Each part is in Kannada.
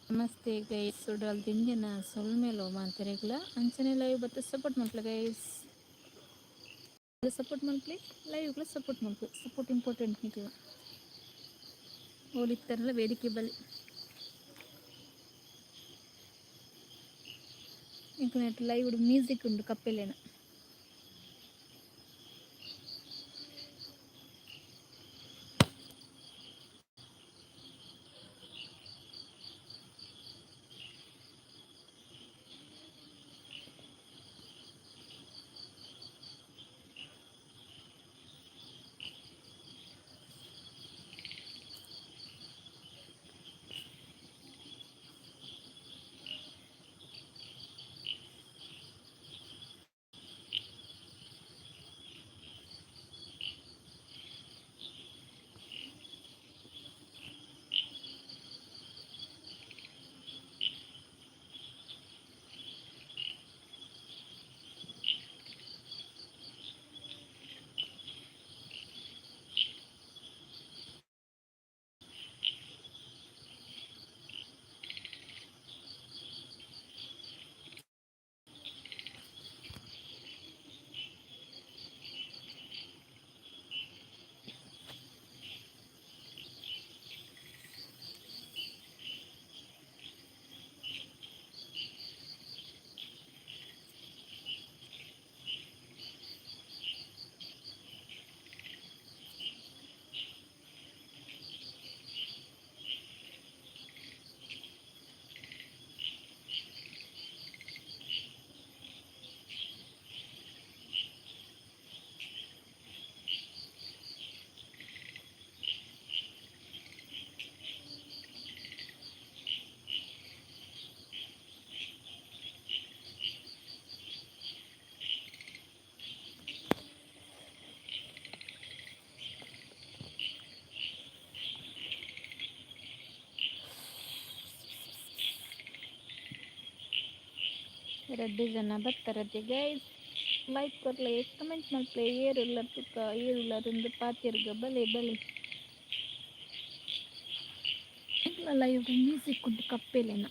ನಮಸ್ತೆ ಗೈಸ್ ಸುಡಲ್ ದಿಂದಿನ ಸೊಲ್ಮೇಲೋ ಮಾಂತರೆಗ್ಲ ಅಂಚನೆ ಲೈವ್ ಬತ್ತ ಸಪೋರ್ಟ್ ಮಾಡ್ಲ ಗೈಸ್ ಸಪೋರ್ಟ್ ಮಾಡ್ಲಿ ಲೈವ್ಗಳ ಸಪೋರ್ಟ್ ಮಾಡ್ಕು ಸಪೋರ್ಟ್ ಇಂಪಾರ್ಟೆಂಟ್ ನಿಕ್ಲ ಹೋಲಿತ್ತಾರಲ್ಲ ವೇದಿಕೆ ಬಲಿ ಇಂಕನೆಟ್ ಲೈವ್ ಮ್ಯೂಸಿಕ್ ಉಂಡು ಕಪ್ಪೆಲೇನ ರೆಡ್ಡಿ ಜನ ಬರ್ತಾರತ್ತೆ ಗೈಸ್ ಲೈಕ್ ಕೊರ್ಲೆ ಕಮೆಂಟ್ ಮಾಡ್ಲೆ ಏರುಲ್ಲ ತುಕ್ಕ ಏರುಲ್ಲ ಅದೊಂದು ಪಾತಿರ್ಗ ಬಲೆ ಬಲೆ ಲೈವ್ ಮ್ಯೂಸಿಕ್ ಉಂಟು ಕಪ್ಪೆಲೇನ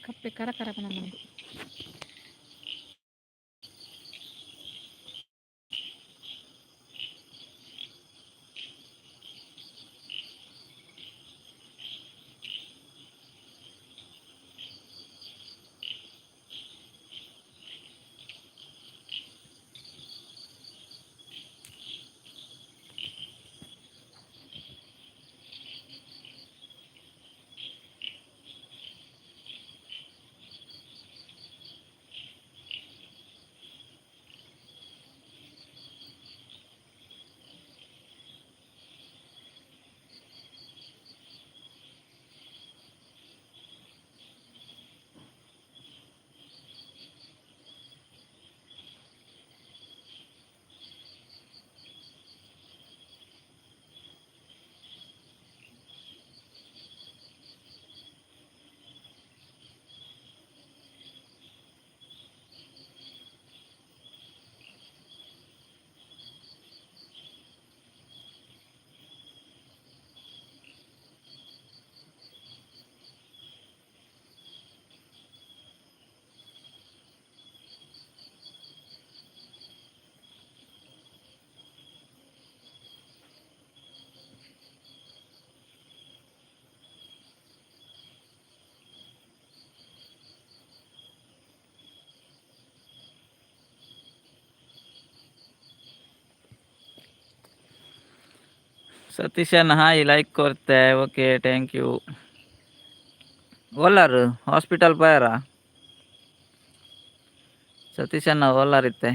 ಕಪ್ಪೆ ಕರ ಕರಕನ ನಮ್ದು सतीशन हाय लाइक करते हैं ओके थैंक यू ಓಲಾರ್ ಹಾಸ್ಪಿಟಲ್ ಪಯರ ಸತೀಶಣ್ಣ ಓಲಾರ್ ಇತ್ತೆ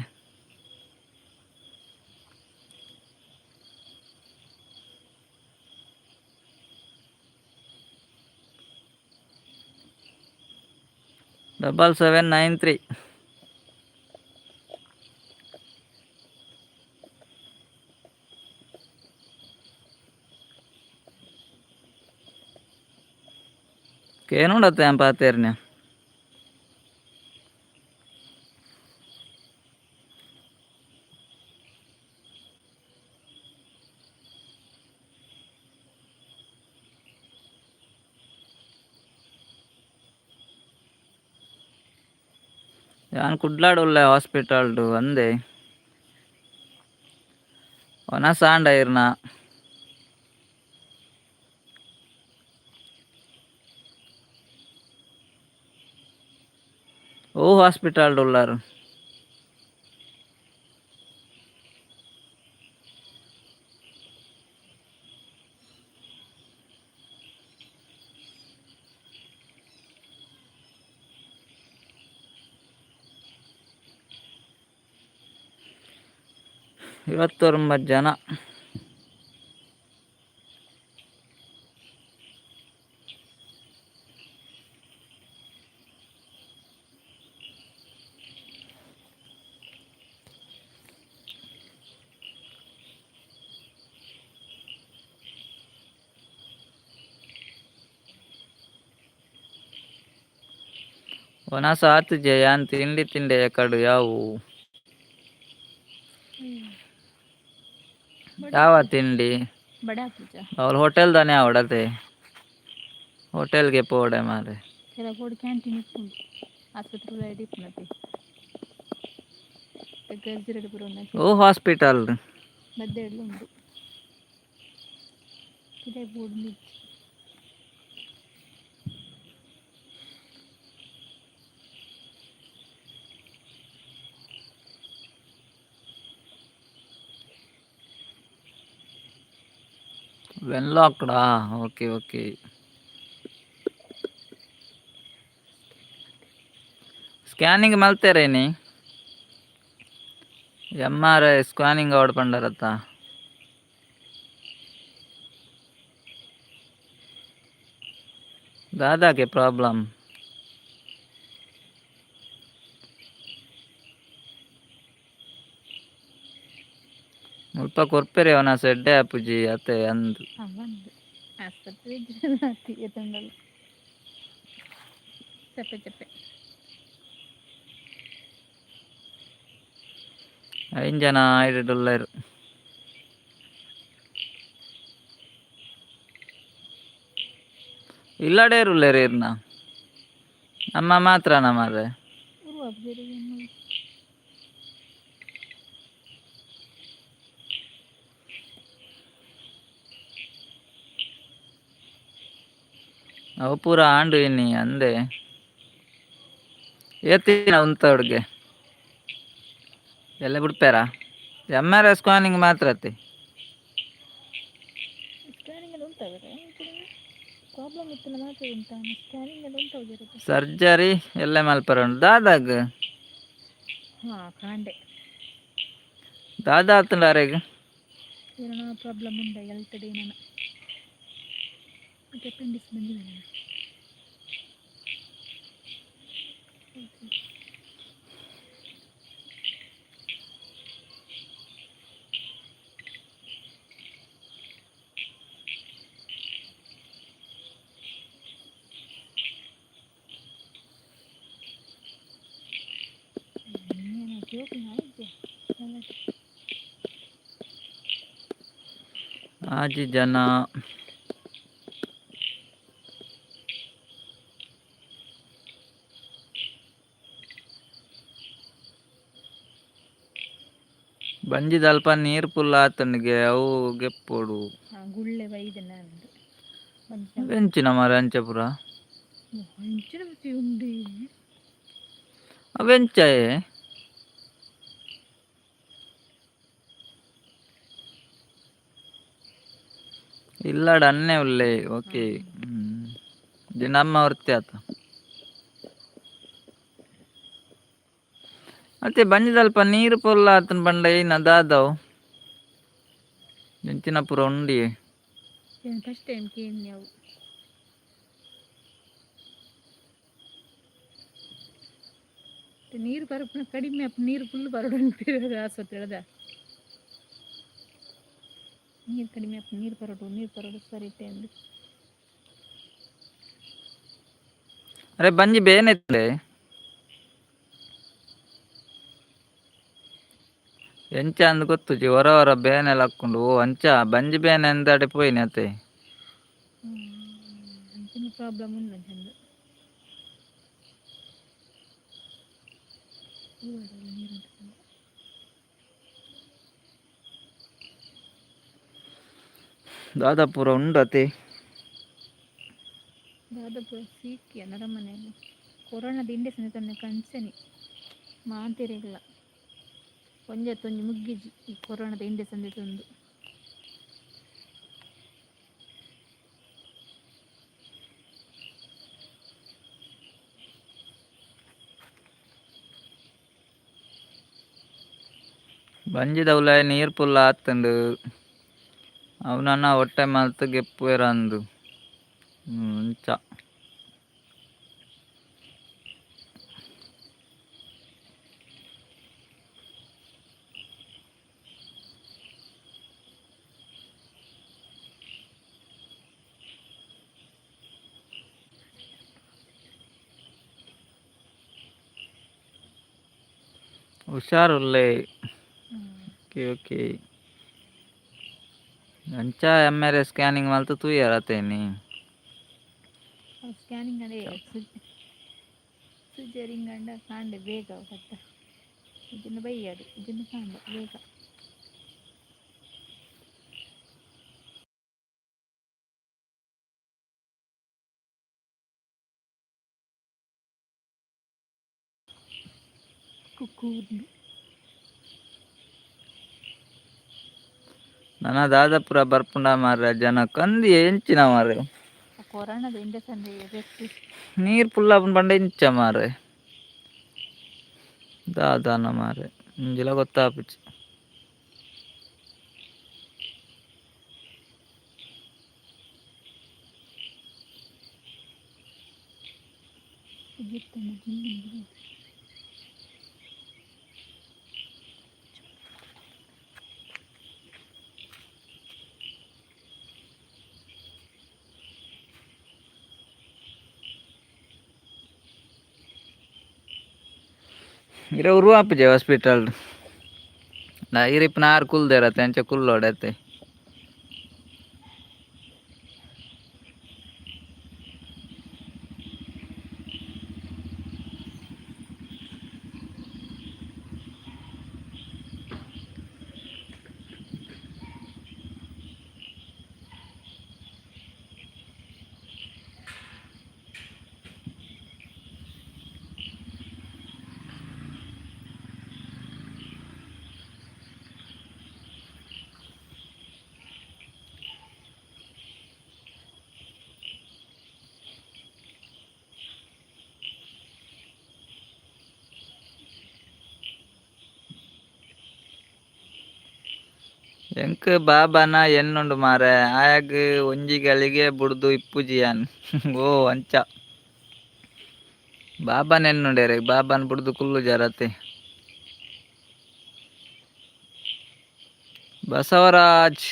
$7793 Kenapa yang paternya? Jangan kudlad ulle hospital tu ande. Ona sanda irna. Oh hospital dollar. Ivattoru jana. Ona saat jayan tindi ekadu yawu. Yawa tindi. बड़ा पूजा और होटल दाने आवड़ते. होटल के पोड़े मारे. तेरा बोर्ड कैंटीन इप्पुंಡು ಆಸ್ಪತ್ರೆ ರೆಡಿ ಇಪ್ಪುನತೆ ಗರ್ಜಿರೆಡ್ ಬರೋನಕ್ಕೆ Oh hospital. ಮದ್ದೆಡ್ಲು ಉಂಡು ಇದೇ board ಮಿಚ್ಚಿ When locked okay okay. Scanning maltereni. MRI scanning out pandarata. दादा के प्रॉब्लम ಮುಲ್ಪ ಕೊರ್ಪೆರೆ ಅವನ ಸೆಡ್ಡೆ ಅಪ್ಪುಜಿ ಅತ್ತೆ ಅಂದು ಅವಂದು ಆಸ್ಪತ್ರೆ ಎತ್ತಂಡಲ್ಲ ಚಪ್ಪೆ ಚಪ್ಪೆ ಐಂಜನ $5 ಇಲ್ಲಡೆ ಇರುಲ್ಲೇರಿ ಇರ್ನ ನಮ್ಮ ಮಾತ್ರ ನಮ್ಮದೆ ಅವು ಪೂರ ಆಂಡು ಇನ್ನಿ ಅಂದೆ ಏತಿನ ಉಂತವ್ರಿಗೆ ಎಲ್ಲ ಬಿಡ್ಪಾರ MRI ಸ್ಕ್ಯಾನಿಂಗ್ ಮಾತ್ರ ಅತ್ತಿ ಸ್ಕ್ಯಾನಿಂಗ್ ಎಲ್ಲ ಉಂಟಾಗುತ್ತೆ ಪ್ರಾಬ್ಲಮ್ ಇತ್ತು ಮಾತ್ರ ಉಂಟಾ ಸ್ಕ್ಯಾನಿಂಗ್ ಎಲ್ಲ ಉಂಟಾಗಿರುತ್ತೆ ಸರ್ಜರಿ ಎಲ್ಲ ಮಲ್ಪರ ಉಂಟು ದಾದಾಗ ಹಾಂ ಕಾಂಡೆ ದಾದ ಆತಂಡಾರೆಗೆ ಏನೋ ಪ್ರಾಬ್ಲಮ್ ಉಂಡ ಎಲ್ತಡೆ ನಾನು ಅಪೆಂಡಿಕ್ಸ್ ಬಂದಿದೆ ಆಜಿ ಜನ ಬಂಜಿದ ಅಲ್ಪ ನೀರು ಫುಲ್ ಆತನಿಗೆ ಅವು ಗೆಪ್ಪೋಡು ಗುಳ್ಳೆ ವೈದನ ಬೆಂಚಿನ ಮರ ಅಂಚಪುರ ಹೆಂಚಿನ ಉಂಡಿ ಅವೆಂಚಾಯೆ ಇಲ್ಲಡ ಅನ್ನೆ ಉಲ್ಲೆ ಓಕೆ ನಮ್ಮ ಹೊರ್ತಿ ಆತ ಮತ್ತೆ ಬಂಜಿದಲ್ಪ ನೀರು ಪೊಲ್ಲ ಆತನ ಬಂಡ ಏನ ದಾದವು ಬೆಂಚಿನ ಪುರ ಉಂಡಿ ಫಸ್ಟ್ ಟೈಮ್ ಕೇಳಿ ನಾವು ನೀರು ಬರಪುನ ಕಡಿಮೆ ನೀರು ಫುಲ್ ಬರಡು ಆಸ್ಪತ್ರೆ ಅದ ನೀರು ಕಡಿಮೆ ನೀರು ಬರಡು ಸರಿ ಅಂದು ಅರೆ ಬಂಜಿ ಬೇನೆತ್ಲೆ ಎಂಚ ಅಂದ್ ಗೊತ್ತುಜಿ ಹೊರ ಹೊರ ಬೇನೆಲ್ಲ ಹಾಕ್ಕೊಂಡು ಓ ಅಂಚ ಬಂಜಿ ಬೇನೆ ಎಂದಾಡೆ ಪೋಯಿನಿ ಅತ್ತೆ ಅಂಚಿನ ಪ್ರಾಬ್ಲಮ್ ಇಲ್ಲ ಚಂದ ದಾದಾಪುರ ಉಂಡತೆ ದಾದಾಪುರ ಸೀಕಿ ಅನ್ನರ ಮನೆಯಲ್ಲಿ ಕೊರೋನಾದ ಇಂಡೆ ತಂದೆ ಕಂಚನಿ ಮಾತಿರಿಲ್ಲ ಒಂಜತ್ತೊಂಜಿ ಮುಗ್ಗಿಜಿ ಈ ಕೊರೋನಾದ ಇಂಡೆ ಸಂದೆ ತಂದು ಬಂಜಿದ ಉಲಾಯ ನೀರು ಪುಲ್ಲ ಆತಂಡು ಅವನನ್ನ ಹೊಟ್ಟೆ ಮಲ್ತು ಗೆಪ್ಪು ಅಂದು ಅಂಚ ಹುಷಾರುಲ್ಲೇ ಓಕೆ ಓಕೆ ಅಂಚ MRI ಸ್ಕ್ಯಾನಿಂಗ್ ಮಲ್ತು ತೂಯರತೇನಿ ಸ್ಕ್ಯಾನಿಂಗ್ ಅದೇ ಸುಜರಿಂಗ್ ಅಂಡ ಕಾಂಡೆ ಬೇಗ ಕಟ್ಟ ಇದನ್ನು ಬೈಯಾಡು ಇದನ್ನು ಕಾಂಡ ಬೇಗ ಕುಕ್ಕೂರ್ನು ನನ್ನ ದಾದಾಪುರ ಬರ್ಪುಂಡ ಮಾರ್ರೆ ಜನ ಕಂದಿ ಎಂಚಿನ ಮಾರ್ರೆ ಕೊರೋನಾದ ಇಂಡೆ ಸಂದೆ ಬೆಕ್ಕು ನೀರು ಪುಲ್ಲ ಬಂಡ ಇಂಚ ಮಾರ್ರೆ ದಾದಾನ ಮಾರ್ರೆ ಇಂಜಿಲ ಗೊತ್ತಾಪಿಚ್ಚು इरे उरुवाप जे हॉस्पिटल ना इरिप नार कुल दे रहते हैं कुल लोड़ते ಎಂಕ್ ಬಾಬಾನ ಎನ್ನುಂಡು ಮಾರೆ ಆಯಾಗ ಒಂಜಿಗಳಿಗೆ ಬುಡ್ದು ಇಪ್ಪುಜಿಯಾನ್ ಓ ಅಂಚ ಬಾಬಾನ ಎನ್ನುಂಡೇರೆ ಬಾಬಾನ ಬುಡ್ದು ಕುಲ್ಲು ಜರತೆ ಬಸವರಾಜ್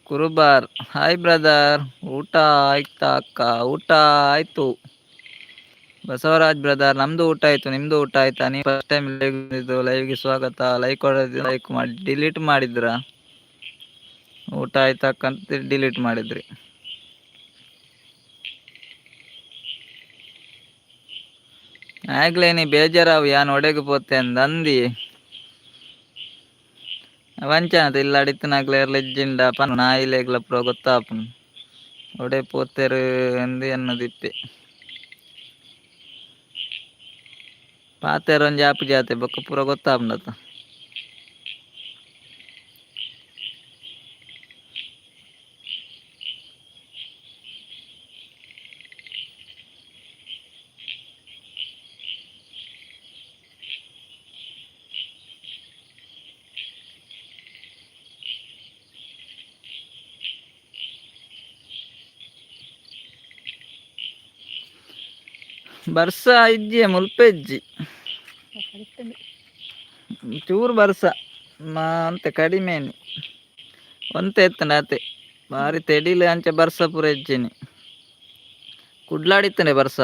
ಕುರುಬಾರ್ ಹಾಯ್ ಬ್ರದರ್ ಊಟ ಆಯ್ತಾ ಅಕ್ಕ ಊಟ ಆಯ್ತು ಬಸವರಾಜ್ ಬ್ರದರ್ ನಮ್ದು ಊಟ ಆಯ್ತು ನಿಮ್ದು ಊಟ ಆಯ್ತಾ ನೀವು ಫಸ್ಟ್ ಟೈಮ್ ಲೈವ್ಗೆ ಸ್ವಾಗತ ಲೈಕ್ ಲೈಕ್ ಮಾಡಿ ಡಿಲೀಟ್ ಮಾಡಿದ್ರ ಊಟ ಆಯ್ತಕ್ಕಂತ ಡಿಲೀಟ್ ಮಾಡಿದ್ರಿ ಆಗ್ಲೇ ನೀ ಬೇಜಾರಾವು ಯಾನ್ ಒಡೆಗೆ ಪೋತೆ ಅಂದಿ ವಂಚನತ ಇಲ್ಲ ಅಡಿತನಾಗ್ಲೇ ಲೆಜ್ಜಿಂಡ ಪನ್ ನಾಯಿಲೇಗ್ಲ ಪ್ರೋ ಗೊತ್ತಾಪನ್ ಒಡೆ ಪೋತೆರು ಎಂದು ಎನ್ನದಿಪ್ಪೆ ಪಾತೆರ ಒಂಜಿ ಆಪು ಜಾತೆ ಬೊಕ್ಕ ಪೂರ ಗೊತ್ತಾಪಂಡತ ಬರ್ಸ ಇಜ್ಜಿ ಮುಲ್ಪೆಜ್ಜಿ ಚೂರು ಬರ್ಸ ಅಂತೆ ಕಡಿಮೆನಿ ಒಂತೆ ಎತ್ತನ ಅತೆ ಬಾರಿ ತೆಡಿಲೆ ಅಂಚೆ ಬರ್ಸ ಪೂರ ಇಜ್ಜಿನಿ ಕುಡ್ಲಾಡಿತ್ತೇನೆ ಬರ್ಸ.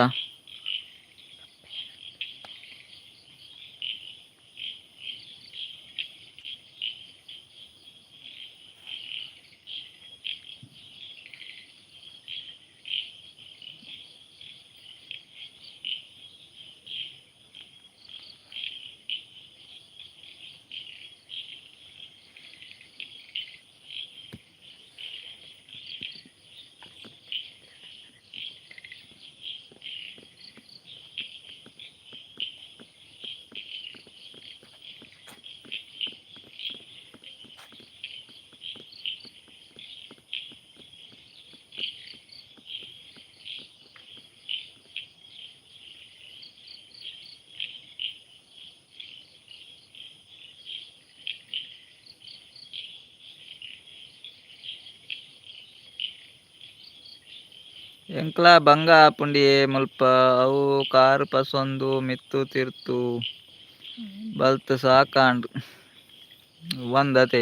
ಎಂಕ್ಲ ಬಂಗ ಪುಂಡಿ ಮುಲ್ಪ ಅವು ಕಾರು ಪಸೊಂದು ಮಿತ್ತು ತಿರ್ತು ಬಲ್ತ್ ಸಾಕಾಂಡ್ ಒಂದತೆ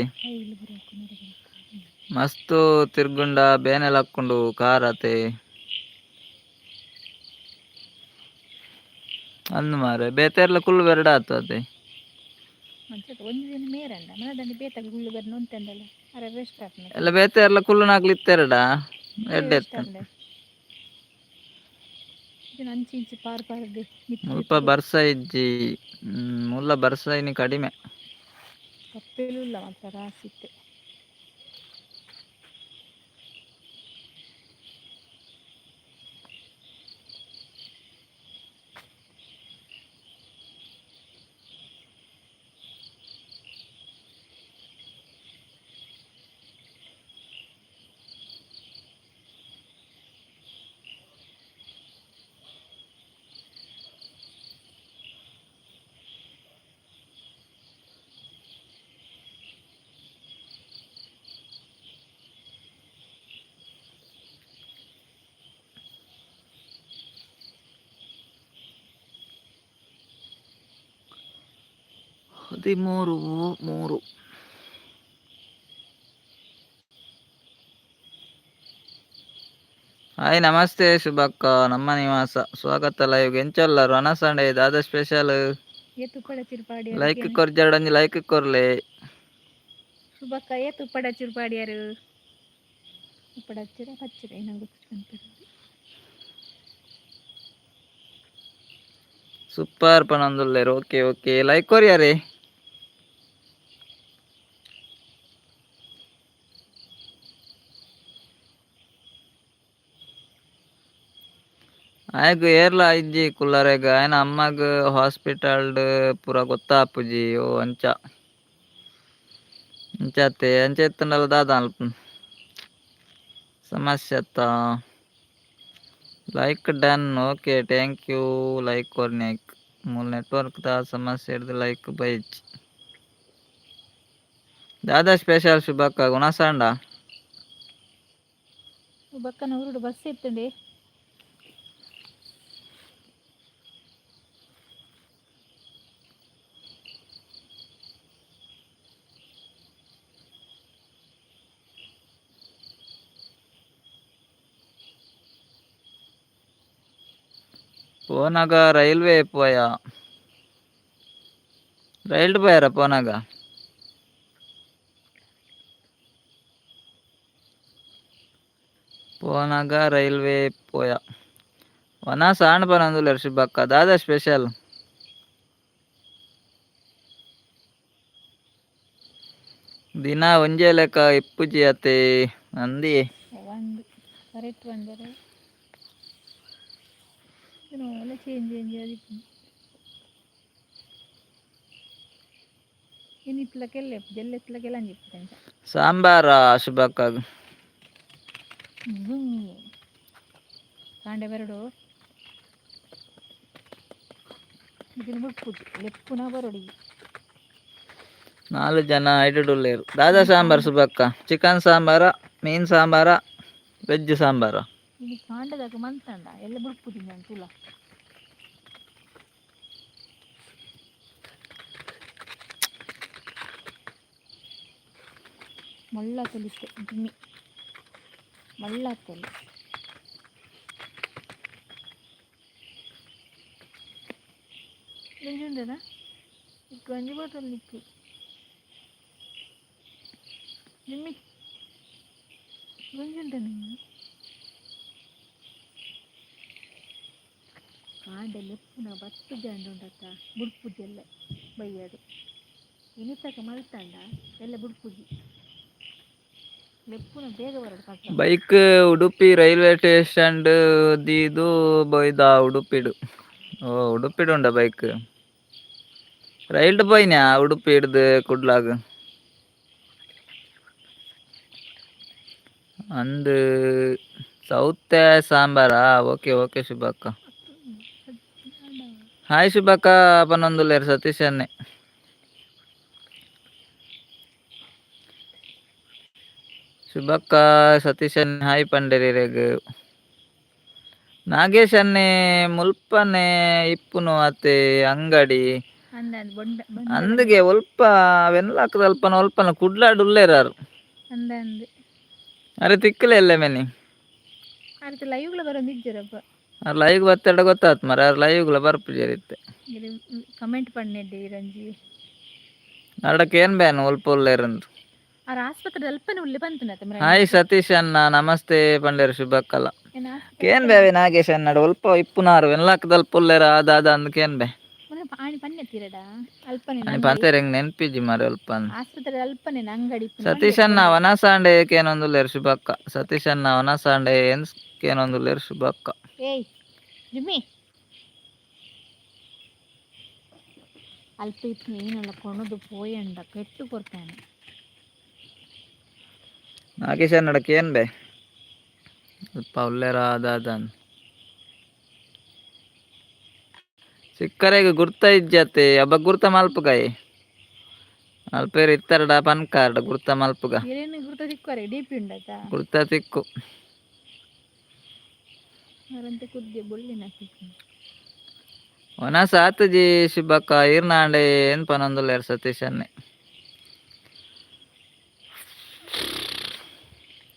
ಮಸ್ತು ತಿರ್ಗುಂಡ ಬೇನೆಲಕ್ಕೊಂಡು ಕಾರತೆ ಅಂದ್ ಮಾರೆ ಬೇತೆರ್ಲ ಕುಲ್ಲು ಬೆರಡ ಆತದೆ. ಒಂದು ದಿನ ಮೇರಂಡ ಮನದಂಡಿ ಬೇತಾಗ ಹುಲ್ಲು ಬರ್ನ ಉಂಟಂದಲ್ಲ ಅರೆ ರೆಸ್ಟ್ ಆಗ್ತದೆ ಎಲ್ಲ ಬೇತೆರ್ಲ ಕುಲ್ಲು ನಾಗ್ಲಿತ್ತೆರಡ ಎಡ್ಡೆತ್ತ ಅಂಚಿ ಇಂಚಿ ಪಾರ್ ಪಾರ್ದೆ ಮುಲ್ಪ ಬರ್ಸ ಇಜ್ಜಿ ಮುಲ್ಲ ಬರ್ಸ ಇನಿ ಕಡಿಮೆ ಕಪ್ಪೆಲೂ ಇಲ್ಲ ಮಾತ್ರ ರಾಸಿತ್ತೆ. ಹದಿಮೂರು ಮೂರು. ಹಾಯ್ ನಮಸ್ತೆ ಶುಭಕ್ಕ ನಮ್ಮ ನಿವಾಸ ಸ್ವಾಗತ ಲೈವ್ ಎಂಚಲ್ಲರು ಅನಸಂಡೆ ದಾದ ಸ್ಪೆಷಲ್ ಏತು ಪಡ ಚಿರುಪಾಡಿ ಲೈಕ್ ಕೊರ್ಜಾಡಂಜಿ ಲೈಕ್ ಕೊರ್ಲೆ ಶುಭಕ್ಕ ಏತು ಪಡ ಚಿರುಪಾಡಿಯಾರು ಉಪ್ಪಡ ಹಚ್ಚಿರ ಹಚ್ಚಿರ ಏನಾಗ ಸೂಪರ್ ಪನಂದುಲ್ಲೇರು ಓಕೆ ಓಕೆ ಲೈಕ್ ಕೊರಿಯಾರೆ ಆಯ್ಗು ಏರ್ಲ ಇಜ್ಜಿ ಕುಲ್ಲರೆಗ ಆಯ್ನ ಅಮ್ಮಗ್ ಹಾಸ್ಪಿಟಲ್ಡ್ ಪೂರ ಗೊತ್ತಾಪುಜಿ ಓ ಅಂಚ ಅಂಚತೆ ಅಂಚೆ ಎತ್ತಂಡಲ್ಲ ದಾದ ಅಲ್ಪ ಸಮಸ್ಯೆ ಅತ್ತ like done okay thank you like ಕೊರ್ನ್ಯಾಕ್ ಮೂಲ ನೆಟ್ವರ್ಕ್ ದ ಸಮಸ್ಯೆ ಹಿಡ್ದು ಲೈಕ್ ಬೈಚ್ ದಾದಾ ಸ್ಪೆಷಲ್ ಶುಭಕ್ಕ ಗುಣಸಾಂಡ ಬಕ್ಕನ ಉರುಡು ಬಸ್ ಇರ್ತದೆ పోనగా రైల్వే పోయా రైలు పోయారా పోనగా పోనగా రైల్వే పోయా వనా సాండ్ పనందులేరు శుభక్క దాదా స్పెషల్ ದಿನ ಒಂಜೇ ಲೆಕ್ಕ ಇಪ್ಪುಜಿ ಅತ್ತೆ ಅಂದಿ ಒಂದು ಕರೆಕ್ಟ್ ಬಂದರೆ ಎಲ್ಲ ಚೇಂಜ್ ಚೇಂಜ್ ಅದಕ್ಕೆ ಇನ್ನಿತ್ಲಕ್ಕೆಲ್ಲ ಜಲ್ಲೆತ್ಲಕ್ಕೆಲ್ಲ ಅಂಜಿಪ್ಪ ಸಾಂಬಾರ ಶುಭಕ್ಕ ಕಾಂಡೆ ಬರಡು ಇದನ್ನು ಬಿಟ್ಪುಜಿ ಲೆಪ್ಪುನ ಬರಡಿ 4 ಜನ ಐಡುಲೇರು ದಾದಾ ಸಾಂಬಾರ್ ಶುಭಕ್ಕ ಚಿಕನ್ ಸಾಂಬಾರ ಮೀನ್ ಸಾಂಬಾರ ವೆಜ್ ಸಾಂಬಾರ ಇಲ್ಲಿ ಕಾಂಡದಾಗ ಮಂತಂಡ ಎಲ್ಲ ಬಿಡ್ಪುದಿ ನಾನು ತುಲ ಮಳ್ಳ ತೊಲಿತೆ ಜಿಮ್ಮಿ ಮಳ್ಳ ತೊಲಿ ಗಂಜುಂಡನ ಗಂಜಿ ಬಾಟಲ್ ನಿಕ್ಕು ನಿಮ್ಮಿ ಗಂಜುಂಡನ ಕಾಂಡೆಲ್ಲ ಎಪ್ಪುನ ಬತ್ತು ಜಾಂಡು ಉಂಡತ್ತ ಬುಡ್ಪುಜಿ ಎಲ್ಲ ಬೈಯಾಡು ಇನಿತಕ ಮಲ್ತಂಡ ಎಲ್ಲ ಬುಡ್ಪುಜಿ ಲೆಪ್ಪುನ ಬೇಗ ಬರಡು ಕಷ್ಟ ಬೈಕ್ ಉಡುಪಿ ರೈಲ್ವೆ ಸ್ಟೇಷನ್ ಇದು ಬೈದ ಉಡುಪಿಡು ಓ ಉಡುಪಿಡು ಉಂಡ ಬೈಕ್ ರೈಲ್ಡ್ போயினா ಉಡುಪಿ ಹಿಡ್ದು ಕುಡ್ಲಾಗ ಅಂದು ಸೌತೆ ಸಾಂಬಾರಾ ಓಕೆ ಓಕೆ ಶುಭಕ್ಕ ಹಾಯ್ ಶುಭಕ್ಕ ಪನ್ನೊಂದುಲ್ಲೇರು ಸತೀಶ್ ಅನ್ನೆ ಶುಭಕ್ಕ ಸತೀಶ್ ಅನ್ನೆ ಹಾಯ್ ಪಂಡರಿರೆಗ್ ನಾಗೇಶ್ ಅನ್ನೆ ಮುಲ್ಪನೆ ಇಪ್ಪುನು ಅತ್ತೆ ಅಂಗಡಿ ಅಂದ ಬೊಂಡ ಅಂದಿಗೆ ಒಲ್ಪ ವೆನ್ಲಾಕದ ಅಲ್ಪನ ಒಲ್ಪನ ಕುಡ್ಲಾಡ್ ಉಲ್ಲೇರಾರು ಅಂದ ಅಂದೆ ಅರೆ ತಿಕ್ಕಲೆ ಎಲ್ಲ ಮೆನಿ ಅದಕ್ಕೆ ಲೈವ್ಗಳು ಬರೋದು ಇಜ್ಜರಪ್ಪ ಲೈವ್ ಬತ್ತಡ ಗೊತ್ತಾತ್ ಮರ ಲೈವ್ಗಳ ಬರ್ಪಿಜರಿತ್ತೆ ಇದು ಕಮೆಂಟ್ ಪನ್ನೆಡ್ಡೆ ರಂಜಿ ಅಡಕ್ಕೆ ಏನ್ ಬ್ಯಾನು ಒಲ್ಪ ಉಲ್ಲೇರಂದು ಅವ್ರ ಆಸ್ಪತ್ರೆ ಅಲ್ಪನೆ ಉಳ್ಳಿ ಬಂತು ಹಾಯ್ ಸತೀಶ್ ಅಣ್ಣ ನಮಸ್ತೆ ಪಂಡೇರು ಶುಭಕ್ಕಲ್ಲ ಕೇನ್ ಬೇವೆ ನಾಗೇಶ್ ಅಣ್ಣಡು ಒಲ್ಪ ಇಪ್ಪುನಾರು ವೆನ್ಲಾಕದಲ್ಪ ಉಲ್ಲೇರ ಅದ ಅಂದಕೇನ್ ಬೇ ಆಣಿ ಪನ್ನೆ ತೀರಡ ಅಲ್ಪನೆ ಪಂತೇರ್ ಹೆಂಗ್ ನೆನ್ಪಿಜಿ ಮಾರಿ ಅಲ್ಪ ಆಸ್ಪತ್ರೆ ಅಲ್ಪನೆ ಅಂಗಡಿ ಸತೀಶ್ ಅಣ್ಣ ವನಸಾಂಡೆ ಕೇನೊಂದುಲ್ಲೇರು ಶುಭಕ್ಕ ಸತೀಶ್ ಅಣ್ಣ ವನಸಾಂಡೆ ಎನ್ಸ್ ಕೇನೊಂದುಲ್ಲೇರು ಶುಭಕ್ಕ ಏಯ್ ಜಿಮ್ಮಿ ಅಲ್ಪ ಇತ್ತು ನೀನೆಲ್ಲ ಕೊಣದು ಪೋಯಂಡ ಕೆಟ್ಟು ಕೊಡ್ತಾನೆ ನಾಗೇಶ್ ಅಣ್ಣಡಕ್ಕೆ ಏನ್ ಬೇ ಅಲ್ಪ ಉಲ್ಲೇರ ಅದ ಸಿಕ್ಕರೆಗೆ ಗುರ್ತ ಇಜ್ಜತೆ ಅಬ್ಬ ಗುರ್ತ ಮಲ್ಪುಗಾಯಿ ಅಲ್ಪೇರು ಇತ್ತರಡ ಪನ್ ಕಾರ್ಡ್ ಗುರ್ತ ಮಲ್ಪುಗ ಏನೇನು ಗುರ್ತ ಸಿಕ್ಕರೆ ಡಿಪಿ ಉಂಡತ ಗುರ್ತ ತಿಕ್ಕು ಅವರಂತೆ ಕುದ್ದೆ ಬೊಳ್ಳಿನ ಒನ ಸಾತುಜಿ ಶುಭಕ್ಕ ಈರ್ನಾಂಡೆ ಏನ್ ಪನೊಂದುಲ್ಲೇರು ಸತೀಶ್ ಅನ್ನೆ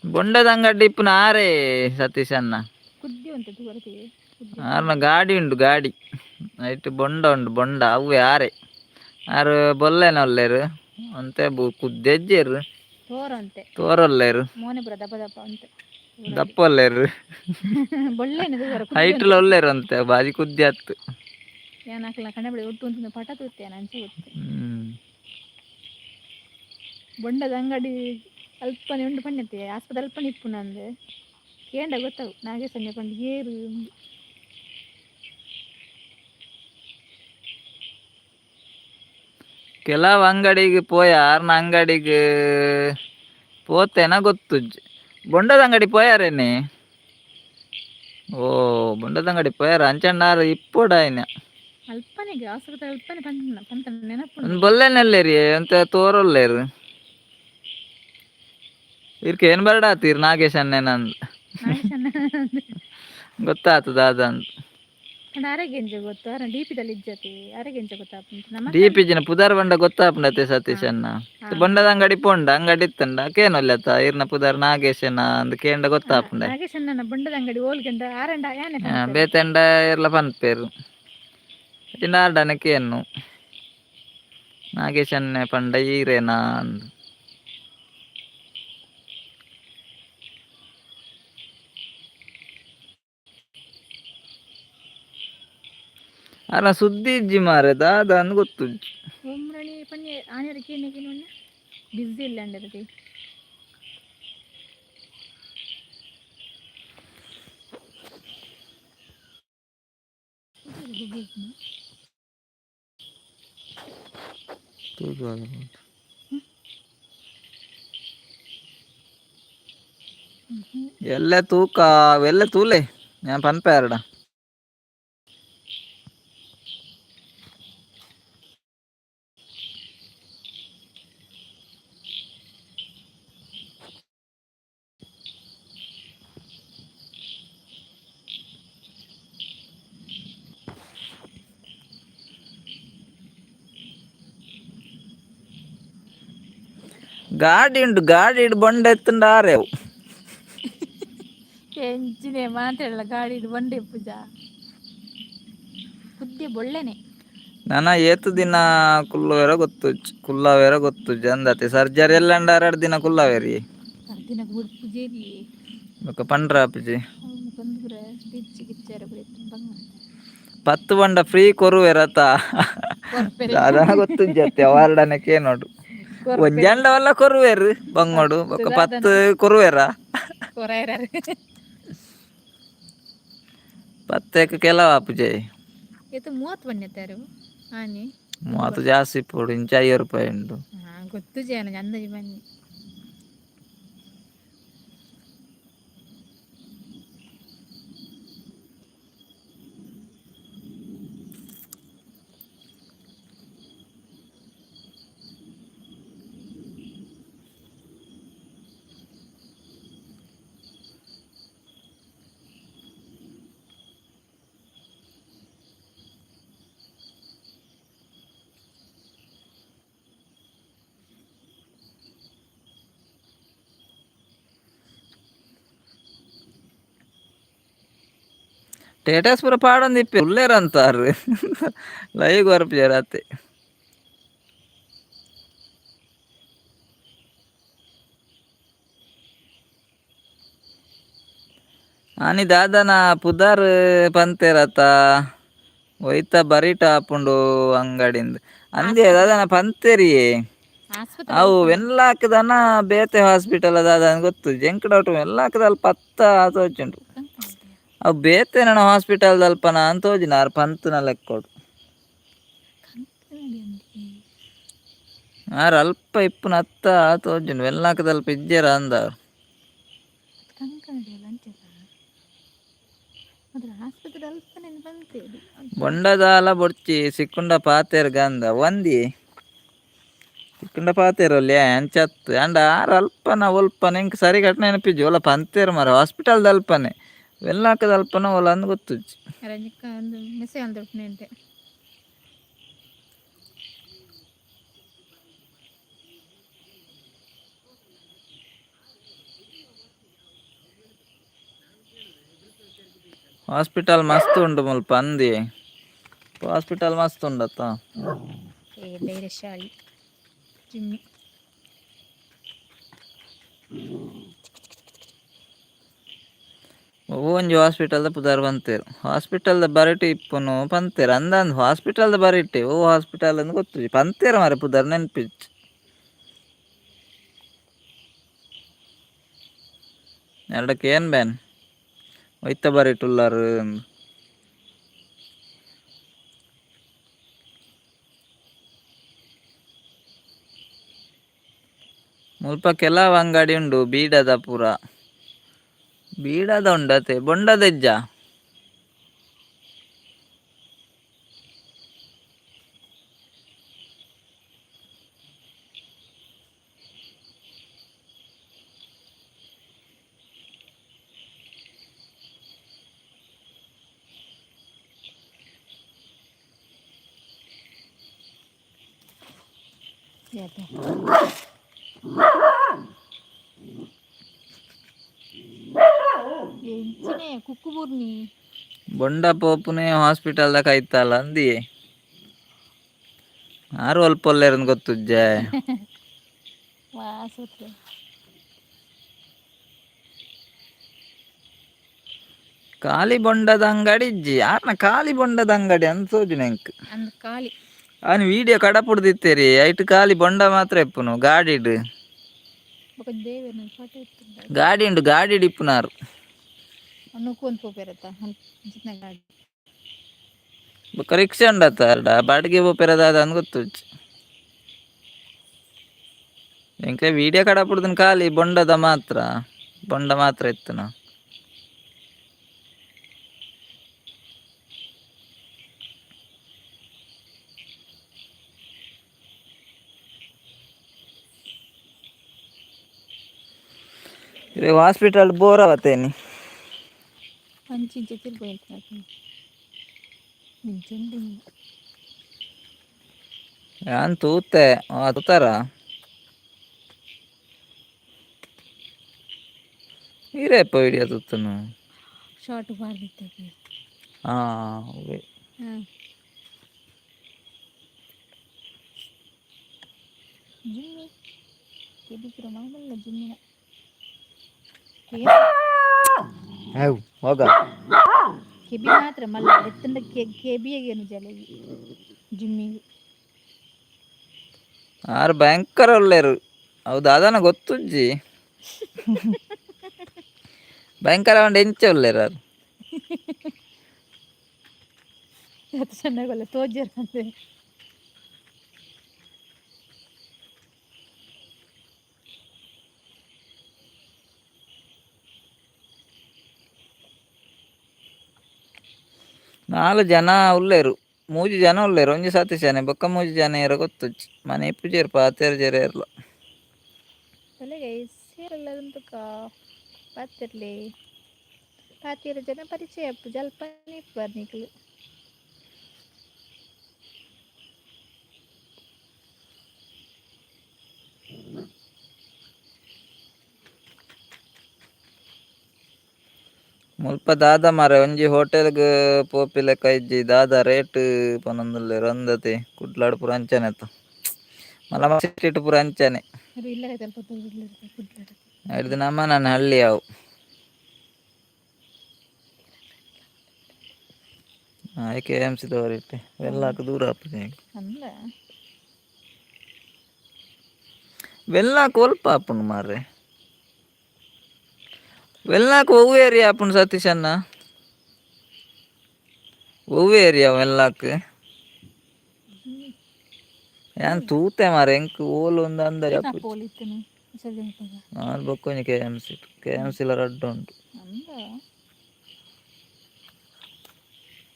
ಬೊಂಡದ ಅಂಗಡಿ ಇಪ್ಪುನ ಆರೇ ಸತೀಶ್ ಅಣ್ಣ ಕುದ್ದಿ ಉಂಟು ಬರ್ತೀವಿ ಆರ್ನ ಗಾಡಿ ಉಂಡು ಗಾಡಿ ಐಟ್ ಬೊಂಡ ಉಂಡು ಬೊಂಡ ಅವೇ ಆರೆ ಆರು ಬೊಲ್ಲೆನ ಒಲ್ಲೇರು ಅಂತೆ ಕುದ್ದೆಜ್ಜೇರು ತೋರಂತೆ ತೋರೊಲ್ಲೇರು ಮೋನೆಪುರ ದಪ್ಪ ದಪ್ಪ ಅಂತೆ ದಪ್ಪ ಒಲ್ಲೇರು ಬೊಳ್ಳೆನ ಹೈಟ್ಲ ಒಲ್ಲೇರು ಅಂತೆ ಬಾಜಿ ಕುದ್ದಿ ಹತ್ತು ಏನಾಕಲ್ಲ ಕಣ್ಣಬಳಿ ಒಟ್ಟು ಅಂತ ಪಟ ತೂತ್ತೇನೆ ಅಂಚೆ ಗೊತ್ತೆ ಬೊಂಡದ ಅಂಗಡಿ ಅಲ್ಪನೆ ಉಂಡು ಪಣ್ಣತೆ ಆಸ್ಪತ್ರೆ ಅಲ್ಪನೆ ಇಪ್ಪು ನಂದು ಕೇಂಡ ಗೊತ್ತಾವು ನಾಗೇ ಸಂಜೆ ಪಂಡು ಏರು ಕೆಲವು ಅಂಗಡಿಗೆ ಪೋಯ ಆರ್ನ ಅಂಗಡಿಗೆ ಪೋತೇನ ಗೊತ್ತು ಬೊಂಡದ ಅಂಗಡಿ ಪೋಯಾರೇನೆ ಓ ಬೊಂಡದ ಅಂಗಡಿ ಪೋಯಾರ ಅಂಚಂಡಾರು ಇಪ್ಪೋಡಾಯ್ನ ಅಲ್ಪನೆಗೆ ಆಸ್ಪತ್ರೆ ಅಲ್ಪನೆ ಪಂತ ನೆನಪು ಒಂದು ಬೊಲ್ಲೆನಲ್ಲೇರಿ ಅಂತ ತೋರೊಲ್ಲೇರು ಇರ್ಕೆ ಏನ್ ಬರ್ಡಾತೀರ್ ನಾಗೇಶ್ ಅನ್ನೇನಂದ್ ಗೊತ್ತಾತದ ಅದಂತ ಆರೋಗ್ಯಂಜ ಗೊತ್ತು ಡಿಪಿದಲ್ಲಿ ಇಜ್ಜತಿ ಆರೋಗ್ಯಂಜ ಗೊತ್ತಾಪ ಡಿ ಪಿ ಜಿನ ಪುದಾರ್ ಬಂಡ ಗೊತ್ತಾಪನತೆ ಸತೀಶ್ ಅಣ್ಣ ಬೊಂಡದ ಅಂಗಡಿ ಪೋಂಡ ಅಂಗಡಿ ಇತ್ತಂಡ ಕೇನೊಲ್ಲತ್ತ ಇರ್ನ ಪುದಾರ್ ನಾಗೇಶನ ಅಂದ್ ಕೇಂಡ ಗೊತ್ತಾಪುಂಡ ನಾಗೇಶ್ ಅಣ್ಣ ಬೊಂಡದ ಅಂಗಡಿ ಹೋಲ್ಗೆಂಡ ಆರಂಡ ಯಾನೆ ಬೇತೆಂಡ ಇರ್ಲ ಪನ್ಪೇರು ಆರ್ಡನ ಕೇನು ನಾಗೇಶ್ ಅಣ್ಣೆ ಪಂಡ ಈರೇನಾ ಅಂದ್ ಅಲ್ಲ ಸುದ್ದಿ ಇಜ್ಜಿ ಮಾರೆ ದಾದ ಅಂದ್ ಗೊತ್ತು ಒಮ್ಮರಣಿ ಪನ್ನೆ ಆನೆರಕ್ಕೆ ಏನೇನು ಬಿಸಿ ಇಲ್ಲ ಅಂಡರದಿ ಎಲ್ಲ ತೂಕ ಎಲ್ಲ ತೂಲೆ ഞാൻ പൻപേരടാ ಗಾಡಿ ಉಂಟು ಗಾಡಿ ಇಡು ಬೊಂಡ ಎತ್ತಂಡಾರೇವು ಎಂಚಿನೆ ಮಾತಾಡಲ್ಲ ಗಾಡಿ ಬಂಡೆ ಪೂಜಾ ಬುದ್ಧಿ ಬೊಳ್ಳೆನೆ ನನ್ನ ಏತು ದಿನ ಕುಲ್ಲವೇರ ಗೊತ್ತು ಕುಲ್ಲವೇರ ಗೊತ್ತು ಅಂದತೆ ಸರ್ಜರಿ ಎಲ್ಲ 2 ದಿನ ಕುಲ್ಲವೇರಿ ದಿನ ಪೂಜೆರಿ ಬೊಕ ಪಂಡ್ರ ಆಪುಜಿ ಬಂದ್ರೆ ಸ್ಟಿಚ್ ಗಿಚ್ಚಾರ ಬಂಗ 10 ಬಂಡ ಫ್ರೀ ಕೊರುವೆರತ ಕೊರ್ಪೆಲ್ಲ ಸಾಧಾರಣ ಗೊತ್ತು ಜತೆ ಅವಾರ್ಡನಕ್ಕೆ ನೋಡು ಕೊರ್ಪೆಲ್ಲ ಒಂಜಾಂಡ ವಲ್ಲ ಕೊರುವೆರು ಬಂಗೋಡು ಬೊಕ 10 ಕೊರುವೆರ ಕೊರಾಯರ 10 ಕೆಲವ ಆಪುಜೆ ಇದು 30 ಬಣ್ಣತ್ತಾರು ಆನೆ ಮಾತು ಜಾಸ್ತಿ ಪೋಡು ಇಂಚ 5 ರೂಪಾಯಿ ಉಂಟು ಗೊತ್ತು ಜನ ಅಂದಾಜಿ ಬನ್ನಿ ಸ್ಟೇಟಸ್ ಪೂರ ಪಾಡೊಂದು ಇಪ್ಪಿ ಉಲ್ಲೇರಂತಾರು ಲೈವ್ ಬರ್ಪಿಯರತ್ತೆ ಆನಿ ದಾದನ ಪುದಾರ್ ಪಂತೆರತ ಒಯ್ತ ಬರಿಟ ಆಪುಂಡು ಅಂಗಡಿಂದ ಅಂದೆ ದಾದನ ಪಂತೆರಿಯೇ ಅವು ವೆನ್ಲಾಕ್ದನ ಬೇತೆ ಹಾಸ್ಪಿಟಲ್ ದಾದನ ಗೊತ್ತು ಜಂಕ್ ಡೌಟ್ ವೆನ್ಲಾಕ್ದಲ್ಲಿ 10 ತೋಜುಂಡು ಅವು ಬೇತೆ ನನ್ನ ಹಾಸ್ಪಿಟಲ್ ದಲ್ಪನ ಅಂತ ತೋಜಿನಾರು ಪಂತನ ಲೆಕ್ಕೋಡು ಆರು ಅಲ್ಪ ಇಪ್ಪುನ 10 ತೋಜುಂಡು ವೆನ್ಲಾಕ್ದಲ್ಪ ಇಜ್ಜೆರ ಅಂದ ಬೊಂಡದಾಲ ಬೊಡ್ಚಿ ಸಿಕ್ಕುಂಡ ಪಾತೆರ್ ಗಂಧ ಒಂದಿ ಸಿಕ್ಕುಂಡ ಪಾತೆರೊಲ್ಲೆ ಅಂಚತ್ತು ಅಂಡ ಆರು ಅಲ್ಪನ ಒಲ್ಪನ ಇಂಕ ಸರಿ ಕಟ್ಟ ನೆನಪಿಜ್ಜಿ ಒಲ ಪಂತೇರು ಮರ ಹಾಸ್ಪಿಟಲ್ ದಲ್ಪನೆ ವೆಲ್ಲಾಕದ ಅಲ್ಪನ ಒಲ ಅಂದ್ ಗೊತ್ತುಜ್ಜಿ ಹಾಸ್ಪಿಟಲ್ ಮಸ್ತ್ ಉಂಡು ಮುಲ್ಪ ಅಂದಿ ಹಾಸ್ಪಿಟಲ್ ಮಸ್ತ್ ಉಂಡತ್ತ ಧೈರ್ಯಶಾಲಿ ಜಿಮ್ಮಿ ಒಂಜಿ ಹಾಸ್ಪಿಟಲ್ದ ಪುದಾರ್ ಪಂತೇರು ಹಾಸ್ಪಿಟಲ್ದ ಬರಟಿ ಇಪ್ಪುನು ಪಂತೇರು ಅಂದಂದು ಹಾಸ್ಪಿಟಲ್ದ ಬರಟಿ ಹಾಸ್ಪಿಟಲ್ ಅಂದ್ ಗೊತ್ತು ಪಂತೇರು ಮಾರೆ ಪುದಾರ್ ನೆನ್ಪಿಚ್ಚು ಎರಡಕ್ಕೆ ಏನ್ ಬ್ಯಾನ್ ಒಯ್ತ ಬರಿಟುಲ್ಲಾರು ಮುಲ್ಪ ಕೆಲವು ಅಂಗಡಿ ಉಂಡು ಬೀಡದ ಪೂರ ಬೀಡದ ಉಂಡತೆ ಬೊಂಡದೆಜ್ಜ ಕುಕ್ಕುಬೂರ್ನಿ ಬೊಂಡ ಪೋಪುನೆ ಹಾಸ್ಪಿಟಲ್ದ ಕೈತಲ್ಲ ಅಂದಿ ಆರು ಅಲ್ಪ ಒಲ್ಲೇರನ್ ಗೊತ್ತುಜ್ಜೆ ಖಾಲಿ ಬೊಂಡದ ಅಂಗಡಿ ಇಜ್ಜಿ ಯಾರನ ಖಾಲಿ ಬೊಂಡದ ಅಂಗಡಿ ಅಂತ ಸೋಜು ನೆಂಕ್ ಖಾಲಿ ಅವನು ವಿಡಿಯೋ ಕಡಪುಡ್ದಿತ್ತೇರಿ ಐಟ್ ಖಾಲಿ ಬೊಂಡ ಮಾತ್ರ ಇಪ್ಪುನು ಗಾಡಿಡ್ ಗಾಡಿ ಉಂಡು ಗಾಡಿ ಇಪ್ಪುನಾರು ಬೊಕ ರಿಕ್ಷಾ ಉಂಡತ್ತ ಅರ್ಡ ಬಾಡಿಗೆ ಬೋಪೆರದಾದ ಅಂದ್ ಗೊತ್ತು ಎಂಕ ವಿಡಿಯೋ ಕಡಪುಡ್ದನ್ ಖಾಲಿ ಬೊಂಡ ಮಾತ್ರ ಇತ್ತನ ಹಾಸ್ಪಿಟಲ್ ಬೋರ್ ಅವತ್ತೇನಿ ಯಾನ್ ತೂತೆ ತೂತಾರ ಹೀರೇಪ ವಿಡಿಯೋ ತೂತನು ಶಾರ್ಟ್ ಬಾರ್ದಿತ್ತೆ ಹಾ ಜಿಮ್ಮಿ ಕೆಬಿಕಿರೋ ಮಾಮಲ್ಲ ಜಿಮ್ಮಿನ ಹೋಗ ಕೆಬಿ ಮಾತ್ರ ಮಲ್ಲ ಎತ್ತಂಡ ಕೆಬಿಯಾಗೇನು ಜಲಗಿ ಜಿಮ್ಮಿಗೆ ಆರು ಭಯಂಕರ ಒಳ್ಳೆರು ಹೌದು ಅದನ್ನ ಗೊತ್ತುಜ್ಜಿ ಭಯಂಕರ ಒಂದು ಎಂಚ ಒಳ್ಳೆರು ಅದು ಅದು ಚೆನ್ನಾಗಲ್ಲ ತೋಜರ್ ಅಂದ್ರೆ ನಾಲ್ ಜನ ಉಳ್ಳೇರು ಮೂಜಿ ಜನ ಉಳ್ಳೇರು ಒಂಜಿ ಸತೀಶಾನೆ ಬೊಕ್ಕ ಮೂಜಿ ಜನ ಏರ ಗೊತ್ತುಜ್ಜಿ ಮನೆ ಇಪ್ಪುಜೇರು ಪಾತೆರ ಜೆರೆ ಇರ್ಲ ತಲೆಗೆ ಸೇರಲ್ಲದಂತಕ ಪಾತಿರ್ಲಿ ಪಾತಿರ ಜನ ಪರಿಚಯ ಅಪ್ಪು ಜಲ್ಪನೆ ಬರ್ನಿಕ್ಲು ಮುಲ್ಪ ದಾದ ಮಾರೆ ಒಂಜಿ ಹೋಟೆಲ್ಗ್ ಪೋಪಿಲೆಕ್ಕ ಇಜ್ಜಿ ದಾದ ರೇಟ್ ಪನೊಂದುಲ್ಲೆರ್ ಅಂದತೆ ಕುಡ್ಲಾಡ್ ಪೂರ ಅಂಚನೆ ಅತ್ತ ಮಲ್ಲ ಸಿಟ್ಟಿಟ್ ಪೂರ ಅಂಚನೆ ಇಲ್ಲ ಸ್ವಲ್ಪ ಕುಡ್ಲಾಡ ಹಿಡ್ದು ನಮ್ಮ ನನ್ನ ಹಳ್ಳಿ ಅವು KMC ದವರಿಟ್ಟೆ ವೆಲ್ಲಾಕ ದೂರ ಆಗ್ತದೆ ಅಂದ ವೆಲ್ಲಾಕ ಒಲ್ಪ ಆಪುಂಡು ಮಾರ್ರೆ ವೆಲ್ಲಾಕ ಒವ್ವು ಏರಿಯಾ ಆಪುಂಡು ಸತೀಶ್ ಅಣ್ಣ ಒವ್ವು ಏರಿಯಾ ವೆಲ್ಲಾಕ್ ಯಾನ್ ತೂತೆ ಮಾರೆ ಎಂಕ್ ಓಲು ಒಂದು ಅಂದಾಜು ಆಪುಜಿ ಪೋಲಿತ್ತನು ನಾನು ಬೊಕ್ಕೊಂಜಿ KMC ಲ ರಡ್ಡು ಉಂಟು ಅಂದ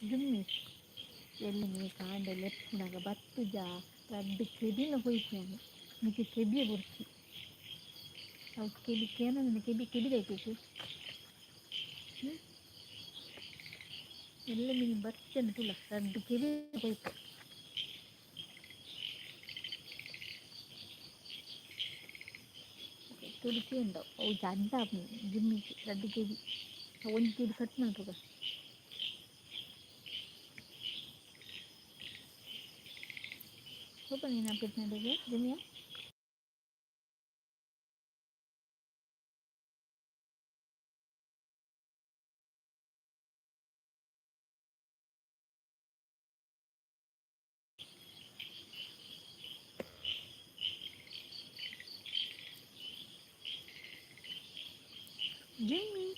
ಜಿಮ್ಮಿ ಎಲ್ಲಿ ನೀ ಕಾಂಡಲ್ಲಿ ಎಪ್ಪುನಾಗ ಬತ್ತು ಜಾ ರಡ್ಡು ಕೆಬಿನ ಹೋಯ್ತು ನಾನು ನಿಮಗೆ ಕೆಬಿಯ ಬರ್ತಿ ಅವು ಕೆಬಿ ಕೇನ ಕೆಬಿದೈತು ಎಲ್ಲ ನೀನು ಬರ್ತೇನೆ ತುಳ ರಡ್ಡು ಕೆಬಿ ಹೋಯ್ತು ತುಳಿಸಿ ಉಂಡವು ಅವು ಜಡ್ಡ ಜಿಮ್ಮಿಗೆ ರಡ್ಡು ಕೆಬಿ ಒಂದು ಕೆಬಿ ಕಟ್ ಮಾಡ್ತದ ಸ್ವಲ್ಪ ನೀನು ಅಪ್ಡೇಟ್ ಮಾಡಿದೆ ಜಿಮ್ಮಿಯ Jimmy.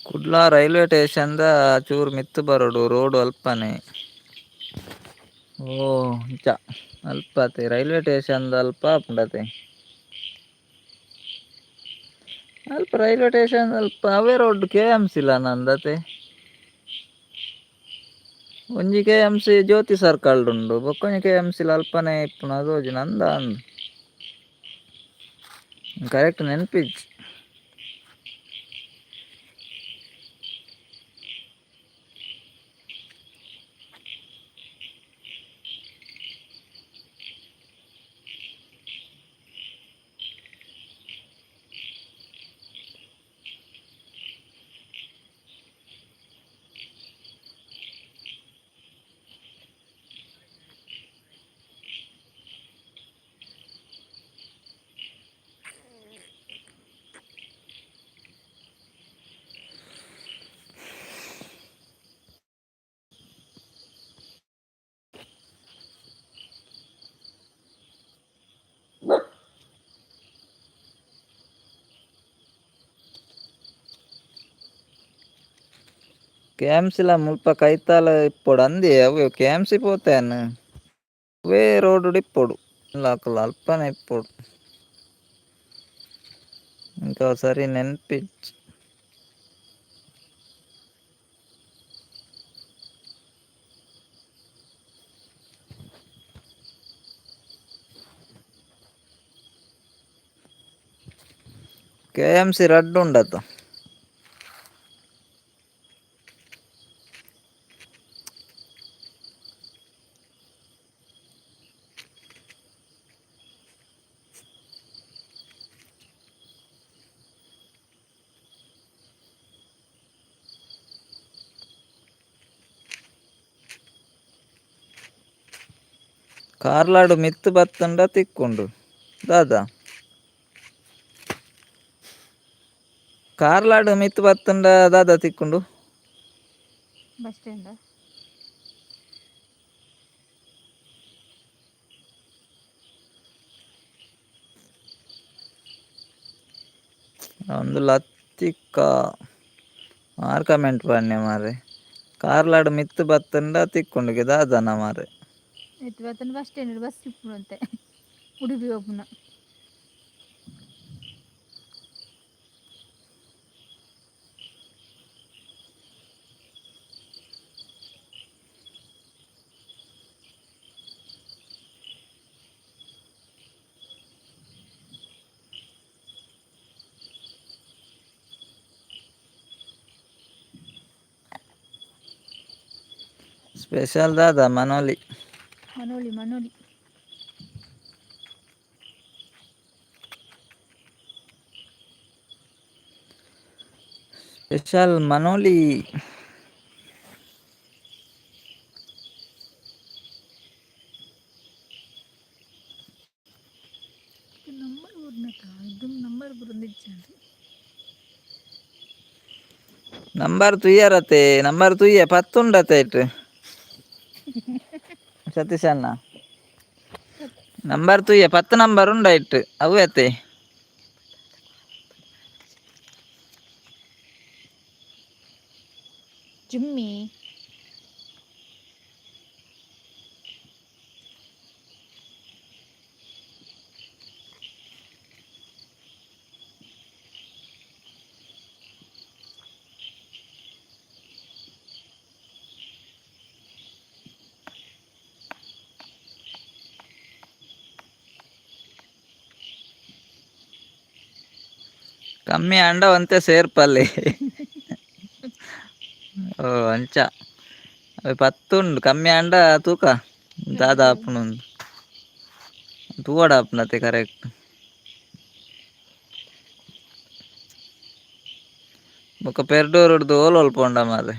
ಕುಡ್ಲ ರೈಲ್ವೆ ಸ್ಟೇಷನ್ದ ಚೂರು ಮಿತ್ತು ಬರೋಡು ರೋಡ್ ಅಲ್ಪನೆ ಓ ಇಂಚ ಅಲ್ಪತೆ ರೈಲ್ವೆ ಸ್ಟೇಷನ್ದ ಅಲ್ಪ ಪುಂಡತೆ ಅಲ್ಪ ರೈಲ್ವೆ ಸ್ಟೇಷನ್ ಅಲ್ಪ ಅವೇ ರೋಡ್ KMC ಲ ನಂದತೆ ಒಂಜಿ KMC ಜ್ಯೋತಿ ಸರ್ಕಲ್ ಉಂಡು ಬೊಕ್ಕೊಂಜಿ KMC ಲ ಅಲ್ಪನೆ ಇಪ್ಪುನ ತೋಜುನ ಅಂದ ಅಂದ್ ಕರೆಕ್ಟ್ ನೆನ್ಪಿಜ್ಜಿ KMC ಲ ಮುಲ್ಪ ಕೈತಾಲ ಇಪ್ಪೊಡು ಅಂದಿ ಅವು KMC ಪೋತೆನ್ ಅವೇ ರೋಡ್ ಇಪ್ಪೊಡು ಲಾಕುಲ ಅಲ್ಪನೆ ಇಪ್ಪೊಡು ಇಂಕ ಸರಿ ನೆನ್ಪಿಜ್ಜಿ KMC ರಡ್ಡು ಉಂಡತ್ತು. ಕಾರ್ಲಾಡು ಮಿತ್ತು ಬತ್ತಂಡ ತಿಕ್ಕೊಂಡು ದಾದಾ ಕಾರ್ಲಾಡು ಮಿತ್ತು ಬತ್ತಂಡ ದಾದಾ ತಿಕ್ಕೊಂಡು ಬಸ್ ಸ್ಟ್ಯಾಂಡ ಒಂದು ಲತ್ತಿಕ್ಕ ಮಾರು ಕಮೆಂಟ್ ಪನ್ನೆ ಮಾರೆ ಕಾರ್ಲಾಡು ಮಿತ್ತು ಬತ್ತಂಡ ತಿಕ್ಕೊಂಡುಗೆ ದಾದನ ಮಾರೆ ಆಯ್ತು ಬತ್ತನ ಬಸ್ ಸ್ಟ್ಯಾಂಡ್ ಬಸ್ ಇಪ್ಪು ಅಂತೆ ಉಡುಪಿ ಹೋಗ್ನ ಸ್ಪೆಷಲ್ ದಾದಾ ಮನೋಲಿ ಮನೋಳಿ ಮನೋಳಿ ಸ್ಪೆಷಲ್ ಮನೋಲಿ ನಂಬರ್ ಊರ್ನಕ ಇದು ನಂಬರ್ ಬುರಂದಿಚ್ಚಾಂಡ್ರಿ ನಂಬರ್ ತುಯ್ಯರತೆ ನಂಬರ್ ತುಯ್ಯ ಪತ್ತುಂಡತೆ ಇಟ್ಟು ಸತೀಶ್ ಅಣ್ಣ ನಂಬರ್ ತುಯ್ಯ 10 ನಂಬರ್ ಉಂಡ ಇಟ್ಟು ಅವು ಅತ್ತೆ ಜುಮ್ಮಿ ಕಮ್ಮಿ ಅಂಡ ಒಂತೆ ಸೇರ್ಪಲ್ಲಿ ಓ ಅಂಚ ಅవి 10 ಉಂಡು ಕಮ್ಮಿ ಅಂಡ ತೂಕ ದಾದಾಪುನು ತೂವಡಾಪುನತೆ ಕರೆಕ್ಟ್ ಬೊಕ ಪೆರ್ಡೂರುಡ್ದು ಓಲ್ ಪೋಂಡ ಮಾರೆ